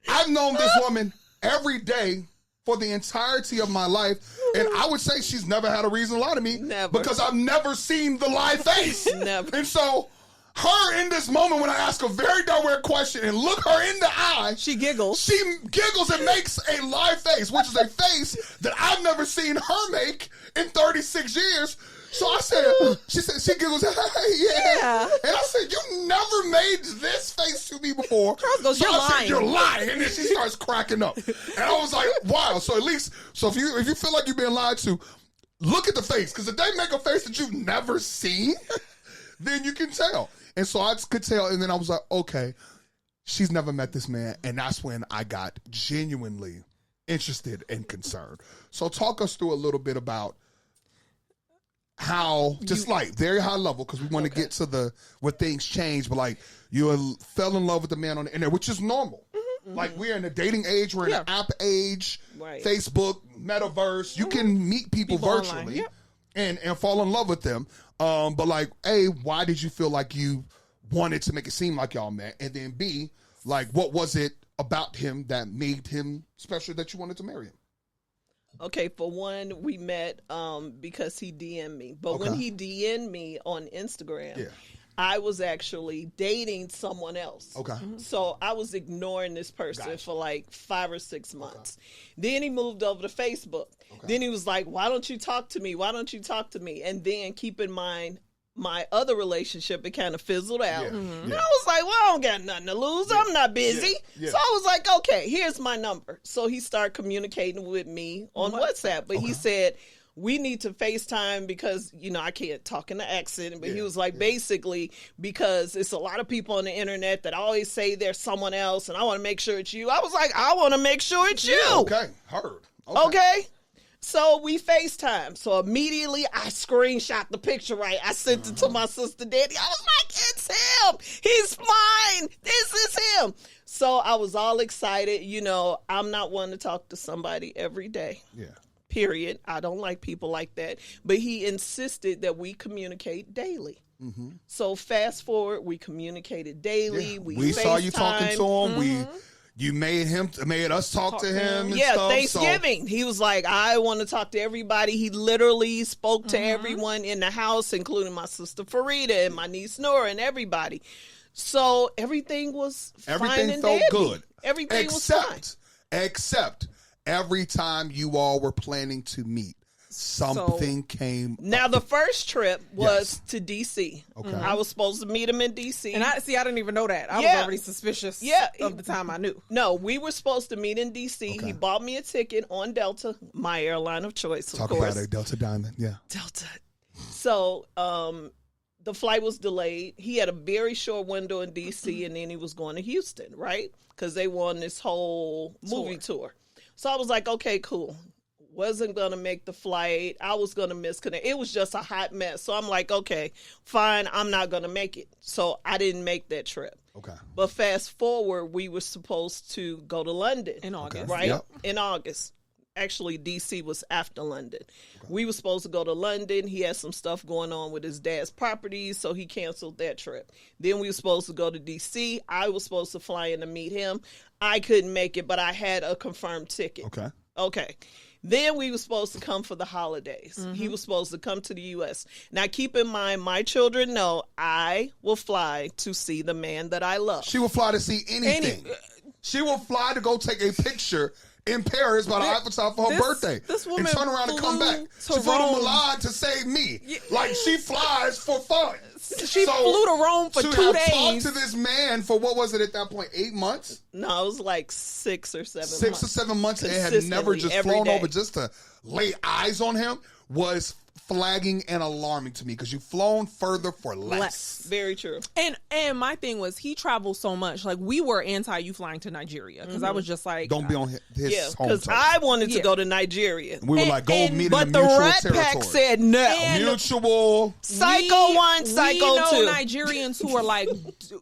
I've known this woman every day for the entirety of my life, and I would say she's never had a reason to lie to me. Never. Because I've never seen the live face. Never. And so her in this moment when I ask a very direct question and look her in the eye, she giggles. She giggles and makes a live face, which is a face that I've never seen her make in 36 years. So I said, she giggles, yeah. And I said, you never made this face to me before. Charles goes, so you're lying. Said, you're lying. And then she starts cracking up. And I was like, wow. So at least, if you feel like you're being lied to, look at the face. Because if they make a face that you've never seen, then you can tell. And so I could tell. And then I was like, okay, she's never met this man. And that's when I got genuinely interested and concerned. So talk us through a little bit about how, just like very high level, because we want to get to where things change, but like you fell in love with the man on the internet, which is normal. Like we're in a dating age, we're in an app age, Facebook, metaverse. You can meet people virtually and fall in love with them. But like, A, why did you feel like you wanted to make it seem like y'all met? And then B, like, what was it about him that made him special that you wanted to marry him? Okay, for one, we met because he DM'd me. But when he DM'd me on Instagram, I was actually dating someone else. Okay. So I was ignoring this person for like 5 or 6 months. Then he moved over to Facebook. Then he was like, why don't you talk to me? Why don't you talk to me? And then keep in mind, my other relationship, it kind of fizzled out. Yeah. And I was like, well, I don't got nothing to lose. I'm not busy. So I was like, okay, here's my number. So he started communicating with me on WhatsApp. But he said, we need to FaceTime because, I can't talk in the accent. But he was like, basically, because it's a lot of people on the internet that always say there's someone else, and I want to make sure it's you. I was like, I want to make sure it's you. Okay, heard. Okay. So we FaceTime. So immediately I screenshot the picture, right? I sent it to my sister Daddy. I was like, it's him. He's mine. This is him. So I was all excited. I'm not one to talk to somebody every day. Yeah. Period. I don't like people like that. But he insisted that we communicate daily. Mm-hmm. So fast forward, we communicated daily. Yeah. We saw you talking to him. Mm-hmm. You made us talk to him. And yeah, stuff, Thanksgiving. So. He was like, I want to talk to everybody. He literally spoke to everyone in the house, including my sister Farida and my niece Nora and everybody. So everything was fine and felt dandy. good. Everything was fine. Except every time you all were planning to meet, something came Now, up. the first trip was to D.C. Okay. I was supposed to meet him in D.C. And I didn't even know that. I was already suspicious of the time I knew. No, we were supposed to meet in D.C. Okay. He bought me a ticket on Delta, my airline of choice, of course. Talk about it, Delta Diamond, yeah. Delta. So, the flight was delayed. He had a very short window in D.C., and then he was going to Houston, right? Because they were on this whole movie tour. So I was like, okay, cool. Wasn't going to make the flight. I was going to misconnect. It was just a hot mess. So I'm like, okay, fine. I'm not going to make it. So I didn't make that trip. Okay. But fast forward, we were supposed to go to London. In August. Right? Yep. In August. Actually, D.C. was after London. Okay. We were supposed to go to London. He had some stuff going on with his dad's properties, so he canceled that trip. Then we were supposed to go to D.C. I was supposed to fly in to meet him. I couldn't make it, but I had a confirmed ticket. Okay. Then we were supposed to come for the holidays. Mm-hmm. He was supposed to come to the U.S. Now, keep in mind, my children know I will fly to see the man that I love. She will fly to see anything. She will fly to go take a picture in Paris by the Eiffel Tower for her birthday. This woman and turn around and come back. She flew to Milan to save me. Like, she flies for fun. She flew to Rome for 2 days. Talked to this man for, what was it at that point, 8 months? No, it was like 6 or 7 months. 6 or 7 months, and had never just flown over just to lay eyes on him was flagging and alarming to me, because you've flown further for less. Very true. And my thing was, he travels so much. Like, we were anti you flying to Nigeria, because I was just like, don't be on his home because I wanted to go to Nigeria. We were like, go meet him but in the mutual Rat territory. Pack said no. Mutual. Psycho 1, Psycho 2. We know Nigerians who are like,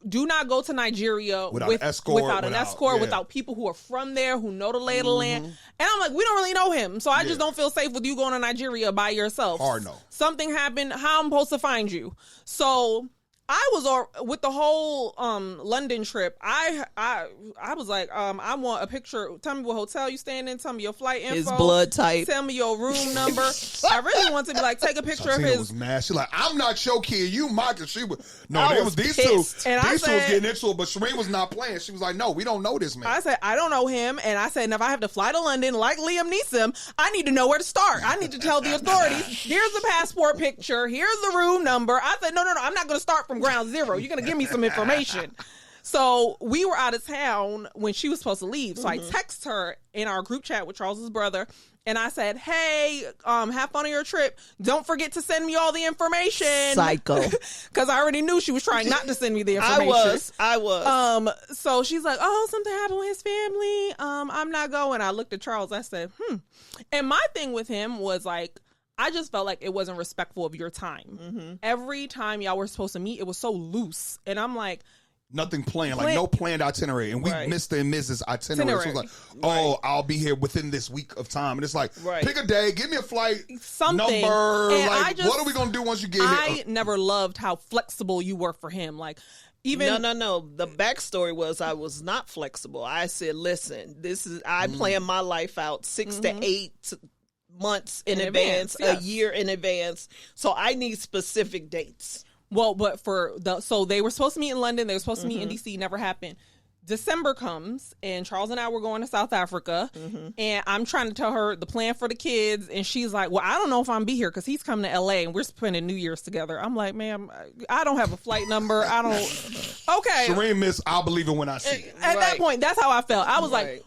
do not go to Nigeria without an escort, without people who are from there, who know the lay of the land. And I'm like, we don't really know him, so I just don't feel safe with you going to Nigeria by yourself. Hard no. Something happened. How I'm supposed to find you? So I was with the whole London trip. I was like, I want a picture. Tell me what hotel you staying in. Tell me your flight info. His blood type. Tell me your room number. I really want to be like, take a picture of his. Was mad. She like, I'm not your kid. You my kid. She was it was these pissed. two. And these two was getting into it, but Shireen was not playing. She was like, no, we don't know this man. I said, I don't know him, and I said, and if I have to fly to London like Liam Neeson, I need to know where to start. I need to tell the authorities. Here's the passport picture. Here's the room number. I said, no, I'm not going to start from ground zero. You're going to give me some information. So we were out of town when she was supposed to leave. So I text her in our group chat with Charles's brother, and I said, hey, have fun on your trip. Don't forget to send me all the information. Psycho. Because I already knew she was trying not to send me the information. I was. So she's like, oh, something happened with his family. I'm not going. I looked at Charles. I said, And my thing with him was like, I just felt like it wasn't respectful of your time. Every time y'all were supposed to meet, it was so loose. And I'm like, nothing planned, like no planned itinerary. And we Mr. and Mrs. itinerary. So it was like, I'll be here within this week of time. And it's like, pick a day, give me a flight something number. And like, what are we going to do once you get here? I never loved how flexible you were for him. Like, even No. The backstory was I was not flexible. I said, listen, I plan my life out 6 to 8 months in advance, a year in advance. So I need specific dates. Well, but so they were supposed to meet in London. They were supposed to meet in DC. Never happened. December comes, and Charles and I were going to South Africa, and I'm trying to tell her the plan for the kids, and she's like, well, I don't know if I'm going to be here because he's coming to L.A., and we're spending New Year's together. I'm like, ma'am, I don't have a flight number. I don't. Okay. Shireen miss, I'll believe it when I see it. At that point, that's how I felt. I was like,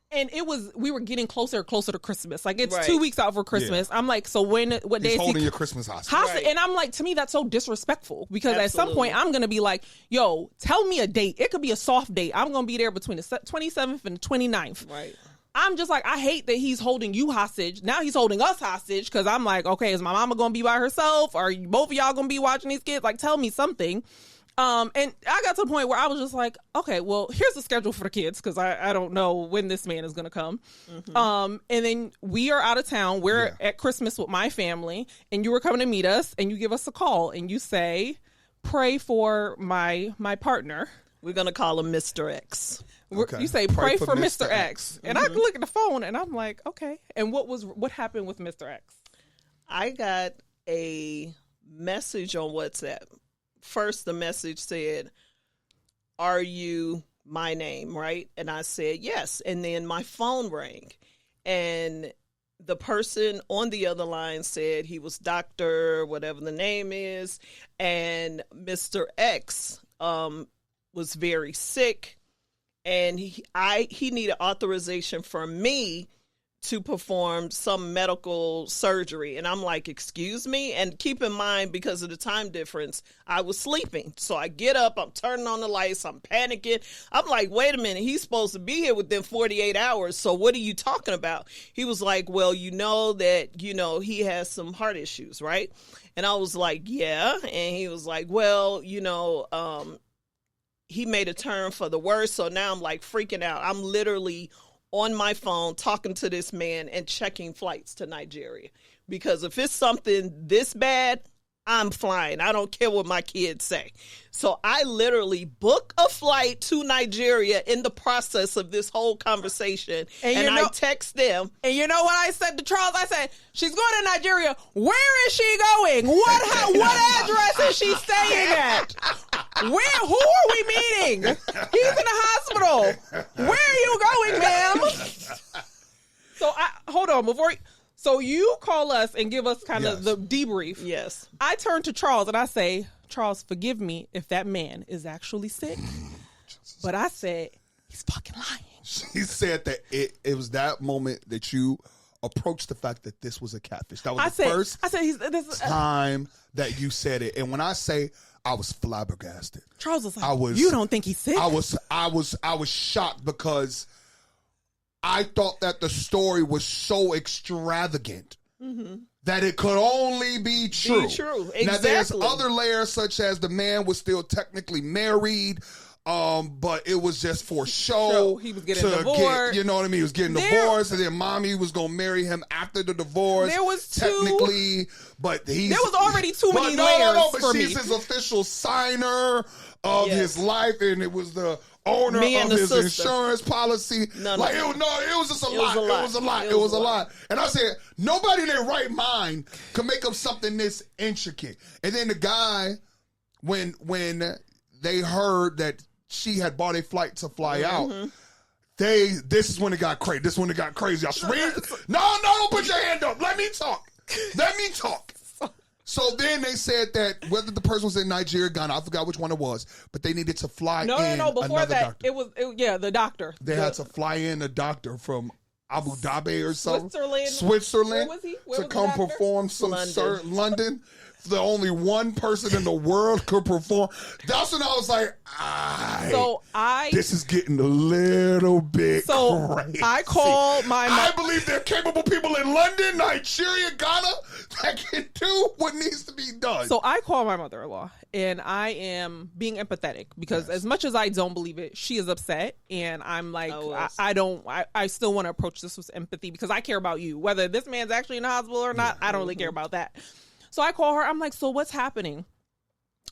and we were getting closer and closer to Christmas. Like, it's 2 weeks out for Christmas. I'm like, so what day He's is holding your Christmas hostage. Right. And I'm like, to me, that's so disrespectful because at some point I'm going to be like, yo, tell me a date. It could be a soft date. I'm going to be there between the 27th and the 29th. Right. I'm just like, I hate that he's holding you hostage. Now he's holding us hostage because I'm like, okay, is my mama going to be by herself? Or are both of y'all going to be watching these kids? Like, tell me something. And I got to the point where I was just like, okay, well, here's the schedule for the kids because I don't know when this man is going to come. And then we are out of town. We're at Christmas with my family, and you were coming to meet us, and you give us a call, and you say, pray for my partner. We're going to call him Mr. X. Okay. You say, pray for Mr. X. And I look at the phone, and I'm like, okay. And what happened with Mr. X? I got a message on WhatsApp. First, the message said, are you my name, right? And I said, yes. And then my phone rang. And the person on the other line said he was Dr. whatever the name is. And Mr. X was very sick. And he needed authorization from me to perform some medical surgery. And I'm like, excuse me? And keep in mind, because of the time difference, I was sleeping. So I get up, I'm turning on the lights, I'm panicking. I'm like, wait a minute, he's supposed to be here within 48 hours. So what are you talking about? He was like, well, you know that, he has some heart issues, right? And I was like, yeah. And he was like, well, he made a turn for the worse. So now I'm like freaking out. I'm literally on my phone talking to this man and checking flights to Nigeria. Because if it's something this bad, I'm flying. I don't care what my kids say. So I literally book a flight to Nigeria in the process of this whole conversation. And I text them. And you know what I said to Charles? I said, she's going to Nigeria. Where is she going? What address is she staying at? Who are we meeting? He's in the hospital. Where are you going, ma'am? So hold on So you call us and give us kind of the debrief. Yes. I turn to Charles and I say, Charles, forgive me if that man is actually sick. But I said, he's fucking lying. She said that it was that moment that you approached the fact that this was a catfish. That was the first time that you said it. And when I say I was flabbergasted. Charles was like, you don't think he's sick? I was shocked because I thought that the story was so extravagant that it could only be true. Exactly. Now, there's other layers, such as the man was still technically married, but it was just for show. He was getting divorced. You know what I mean? He was getting divorced, and then mommy was going to marry him after the divorce. There was technically, but there was already too many layers but she's his official signer of his life, and it was the owner of his insurance policy. It was just a lot. It was a lot. And I said, nobody in their right mind could make up something this intricate. And then the guy, when they heard that she had bought a flight to fly out, this is when it got crazy. Y'all no, don't put your hand up. Let me talk. So then they said that whether the person was in Nigeria, Ghana, I forgot which one it was, but they needed to fly in before that, doctor. it was the doctor. They had to fly in a doctor from Abu Dhabi or something. Switzerland. Where was he? To come perform some London. The only one person in the world could perform. That's when I was like, this is getting a little bit crazy. I called I believe there are capable people in London, Nigeria, Ghana that can do what needs to be done. So I called my mother-in-law, and I am being empathetic because as much as I don't believe it, she is upset, and I'm like, I still want to approach this with empathy because I care about you. Whether this man's actually in the hospital or not, I don't really care about that. So I call her. I'm like, so what's happening?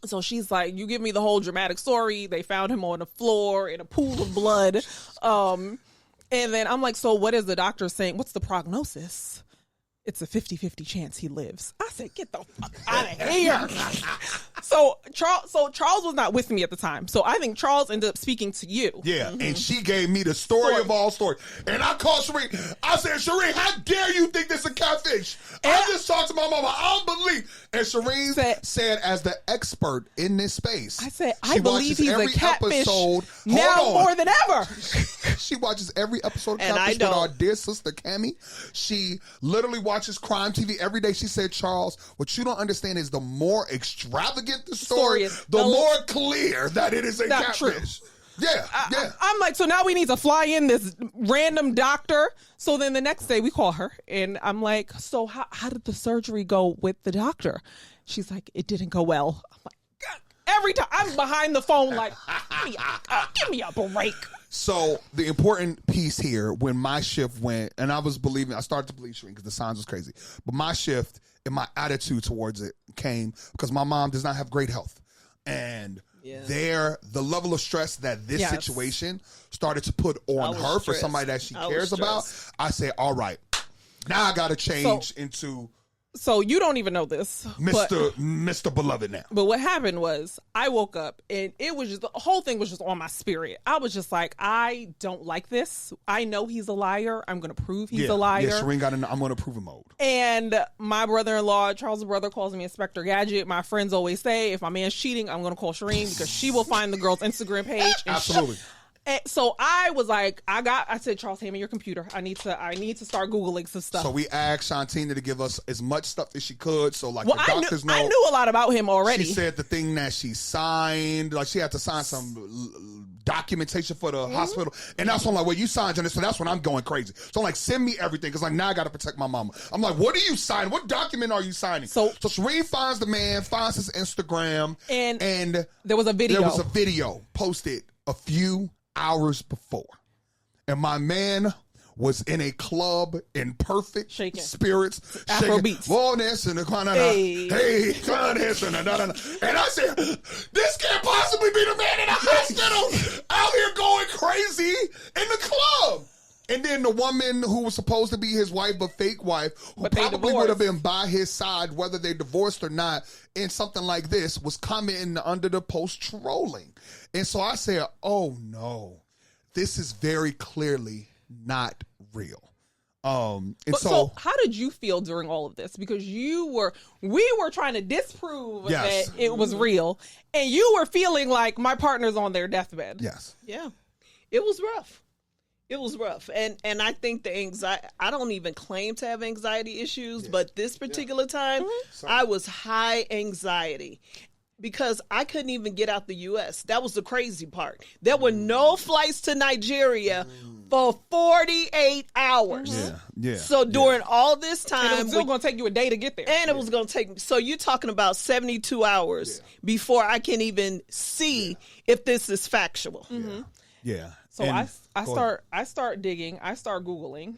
So she's like, you give me the whole dramatic story. They found him on the floor in a pool of blood. And then I'm like, so what is the doctor saying? What's the prognosis? it's a 50-50 chance he lives. I said, get the fuck out of here. So Charles was not with me at the time. So I think Charles ended up speaking to you. Yeah, and she gave me the story of all stories. And I called Shireen. I said, Shireen, how dare you think this is a catfish? I just talked to my mama. I don't believe. And Shireen said, as the expert in this space, I said, I believe he's a catfish now more than ever. She watches every episode of Catfish with our dear sister, Cammie. She literally watches crime TV every day. She said, Charles, what you don't understand is the more extravagant the story is, the more clear that it is a catfish. True. Yeah. I'm like, so now we need to fly in this random doctor. So then the next day we call her and I'm like, so how did the surgery go with the doctor? She's like, it didn't go well. I'm like, God. Every time I'm behind the phone, like, give me a break. So the important piece here, when my shift went, and I started to believe Shireen because the signs was crazy, but my shift and my attitude towards it came because my mom does not have great health. And the level of stress that this situation started to put on her for somebody that she cares about, I said, all right, now I got to change into... So you don't even know this, Mr. Beloved now. But what happened was I woke up and it was just, the whole thing was just on my spirit. I was just like, I don't like this. I know he's a liar. I'm going to prove he's a liar. Yeah, Shireen got in I'm going to prove him mode. And my brother-in-law, Charles' brother, calls me Inspector Gadget. My friends always say, if my man's cheating, I'm going to call Shireen because she will find the girl's Instagram page. And absolutely. And so I was like, I said, Charles, hand me your computer. I need to start Googling some stuff. So we asked Shontina to give us as much stuff as she could. So like the doctors know. I knew a lot about him already. She said the thing that she signed, like she had to sign some documentation for the hospital. And that's when I'm like, well, you signed on this. So that's when I'm going crazy. So I'm like, send me everything. Cause like now I got to protect my mama. I'm like, what are you signing? What document are you signing? So Shireen finds the man, finds his Instagram. And there was a video. There was a video posted a few hours before, and my man was in a club in perfect spirits, Afrobeats, wellness and and I said, this can't possibly be the man in the hospital out here going crazy in the club. And then the woman who was supposed to be his wife, but fake wife, who probably would have been by his side, whether they divorced or not, in something like this, was commenting under the post trolling. And so I said, oh no, this is very clearly not real. So how did you feel during all of this? Because we were trying to disprove that it was real, and you were feeling like my partner's on their deathbed. Yes. Yeah. It was rough. It was rough. And I think the anxiety, I don't even claim to have anxiety issues, but this particular time, I was high anxiety because I couldn't even get out the U.S. That was the crazy part. There were no flights to Nigeria for 48 hours. Yeah. So during all this time, it was still going to take you a day to get there. And it was going to take, so you're talking about 72 hours before I can even see if this is factual. Yeah. So I start digging, I start Googling,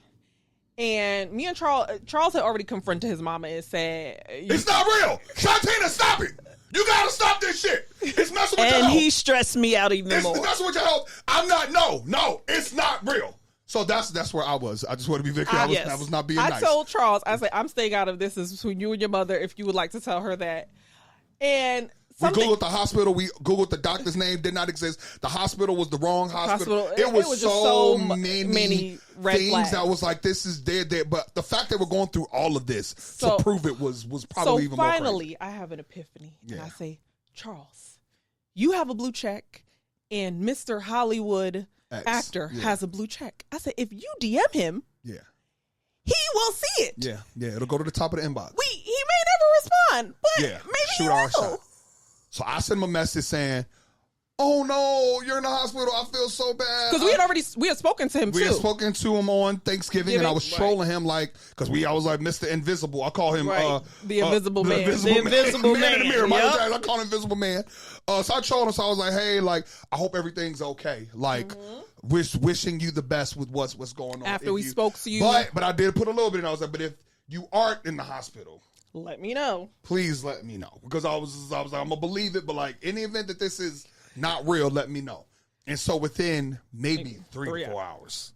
and me and Charles had already confronted his mama and said, it's not real. Shontina, stop it. You gotta stop this shit. It's messing with your health. And he stressed me out even more. It's messing with your health. I'm not, no, it's not real. So that's where I was. I just want to be very clear. I was not being nice. I told Charles, I said, I'm staying out of this. This is between you and your mother if you would like to tell her that. And we Googled the hospital. We Googled the doctor's name. Did not exist. The hospital was the wrong hospital. It was just so many red things flags. That was like, this is dead. But the fact that we're going through all of this to prove it was probably even more crazy. So finally, I have an epiphany. And I say, Charles, you have a blue check and Mr. Hollywood actor has a blue check. I said, if you DM him, he will see it. Yeah. It'll go to the top of the inbox. He may never respond, but maybe shoot our shot. So I sent him a message saying, oh no, you're in the hospital. I feel so bad. Because we had spoken to him too. We had spoken to him on Thanksgiving, and I was trolling him like, because I was like Mr. Invisible. I call him the Invisible Man. The Invisible Man. In the mirror. Michael Jackson, I call him Invisible Man. So I trolled him. So I was like, hey, like, I hope everything's okay. Like, wishing you the best with what's going on. After we spoke to you. But I did put a little bit in. I was like, but if you aren't in the hospital, let me know. Please let me know. Because I was like, I'm going to believe it, but like, in the event that this is not real, let me know. And so within maybe 3 or 4 hours,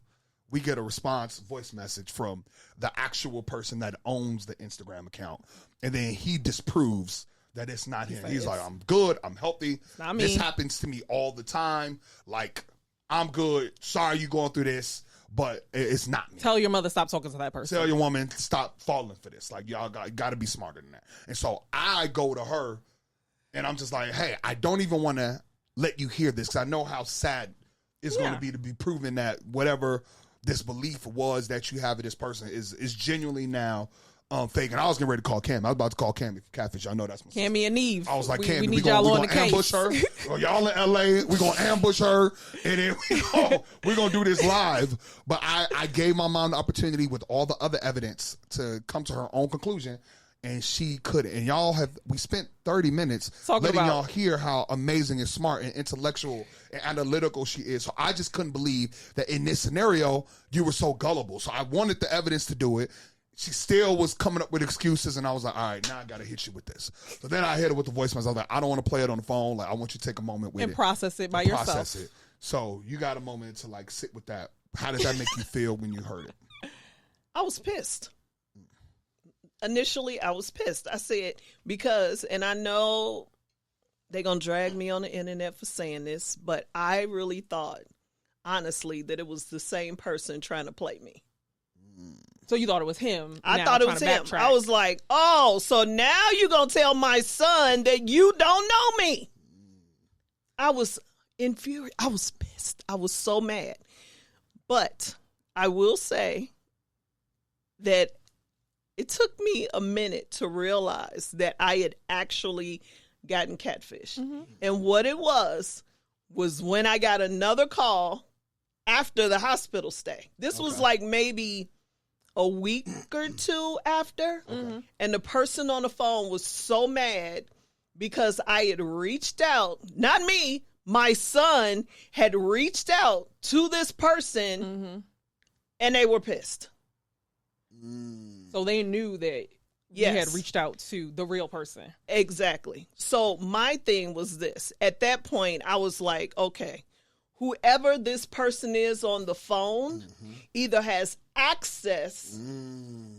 we get a response voice message from the actual person that owns the Instagram account. And then he disproves that it's not him. He's like, I'm good. I'm healthy. Not me. This happens to me all the time. Like, I'm good. Sorry you going through this, but it's not me. Tell your mother stop talking to that person. Tell your woman stop falling for this. Like, y'all got to be smarter than that. And so I go to her, and I'm just like, hey, I don't even want to let you hear this because I know how sad it's going to be proven that whatever this belief was that you have of this person is genuinely now fake. And I was getting ready to call Cam. I was about to call Cam catfish. I know that's my sister. Cammy and Eve. I was like, we Cam, we need y'all on the gonna ambush case. her. Y'all in LA, we're gonna ambush her, and then we're gonna do this live. But I gave my mom the opportunity with all the other evidence to come to her own conclusion, and she couldn't. And we spent 30 minutes letting y'all hear how amazing and smart and intellectual and analytical she is. So I just couldn't believe that in this scenario you were so gullible. So I wanted the evidence to do it. She still was coming up with excuses, and I was like, all right, now I got to hit you with this. So then I hit her with the voicemail. I was like, I don't want to play it on the phone. Like, I want you to take a moment with it. And process it by yourself. Process it. So you got a moment to, like, sit with that. How did that make you feel when you heard it? I was pissed. Initially, I was pissed. I said, because, and I know they're going to drag me on the internet for saying this, but I really thought, honestly, that it was the same person trying to play me. So you thought it was him? I thought it was him. I was like, oh, so now you're going to tell my son that you don't know me. I was infuriated. I was pissed. I was so mad. But I will say that it took me a minute to realize that I had actually gotten catfished. Mm-hmm. And what it was when I got another call after the hospital stay. This was like maybe a week or two after. Mm-hmm. And the person on the phone was so mad because I had reached out, not me, my son had reached out to this person, and they were pissed. So they knew that you had reached out to the real person. Exactly. So my thing was this. At that point, I was like, okay, whoever this person is on the phone either has access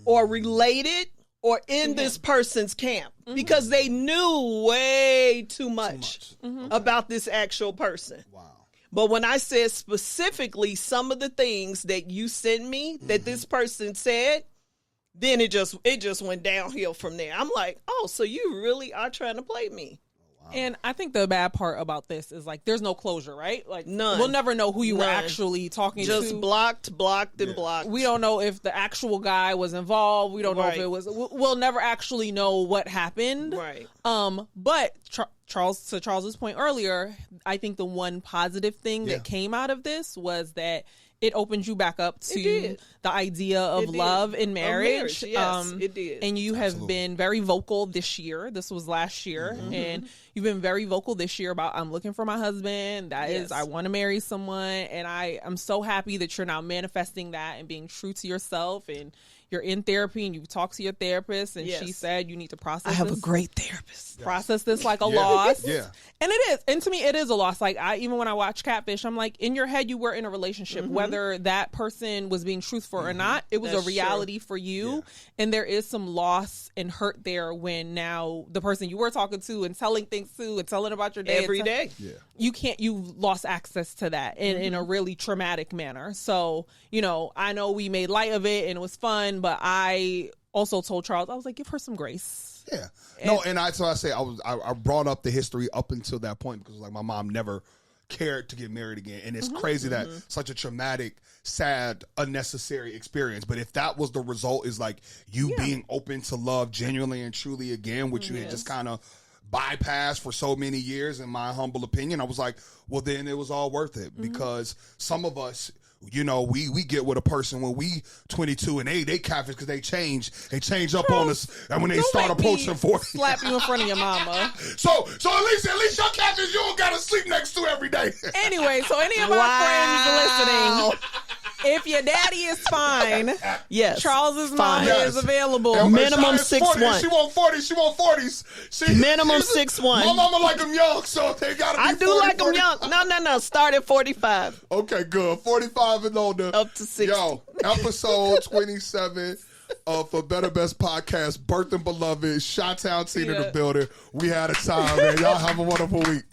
or related or in this person's camp because they knew way too much about this actual person. Wow. But when I said specifically some of the things that you sent me that this person said, then it just went downhill from there. I'm like, oh, so you really are trying to play me. And I think the bad part about this is, like, there's no closure, right? Like, none. We'll never know who you were actually talking to. Just blocked, and blocked. We don't know if the actual guy was involved. We don't know if it was. We'll never actually know what happened. Right. But Charles, to Charles's point earlier, I think the one positive thing that came out of this was that it opened you back up to the idea of love and marriage. Yes, it did. And you have been very vocal this year. This was last year. And you've been very vocal this year about, I'm looking for my husband. That is, I want to marry someone. And I'm so happy that you're now manifesting that and being true to yourself. And you're in therapy and you talk to your therapist. And she said you need to process this. I have a great therapist. Process this like a loss. Yeah. And it is. And to me, it is a loss. Like, even when I watch Catfish, I'm like, in your head, you were in a relationship. Whether that person was being truthful or not, it was a reality for you. Yeah. And there is some loss and hurt there when now the person you were talking to and telling things to and telling about your day every day, you lost access to that in a really traumatic manner. So, I know we made light of it and it was fun, but I also told Charles, I was like, give her some grace. Yeah. I brought up the history up until that point because, like, my mom never cared to get married again. And it's crazy that such a traumatic, sad, unnecessary experience. But if that was the result, is like you being open to love genuinely and truly again, which you had just kind of bypassed for so many years, in my humble opinion, I was like, well, then it was all worth it. Because some of us, we get with a person when we 22 and they catfish because they change up on us, and when they start approaching 40, slap you in front of your mama. So at least your catfish you don't gotta sleep next to every day. Anyway, so any of our friends listening, If your daddy is fine, yes, Charles's fine. mama is available. And Minimum Shia is 40. 6'1". She want 40s. She want 40s. Minimum 6'1". My mama like them young, so they gotta be I do 40, like them 40. young. No. Start at 45. Okay, good. 45 and older. Up to 60. Yo, episode 27 for Better Best Podcast, Birth and Beloved, Chi-Town team in the building. We had a time, man. Y'all have a wonderful week.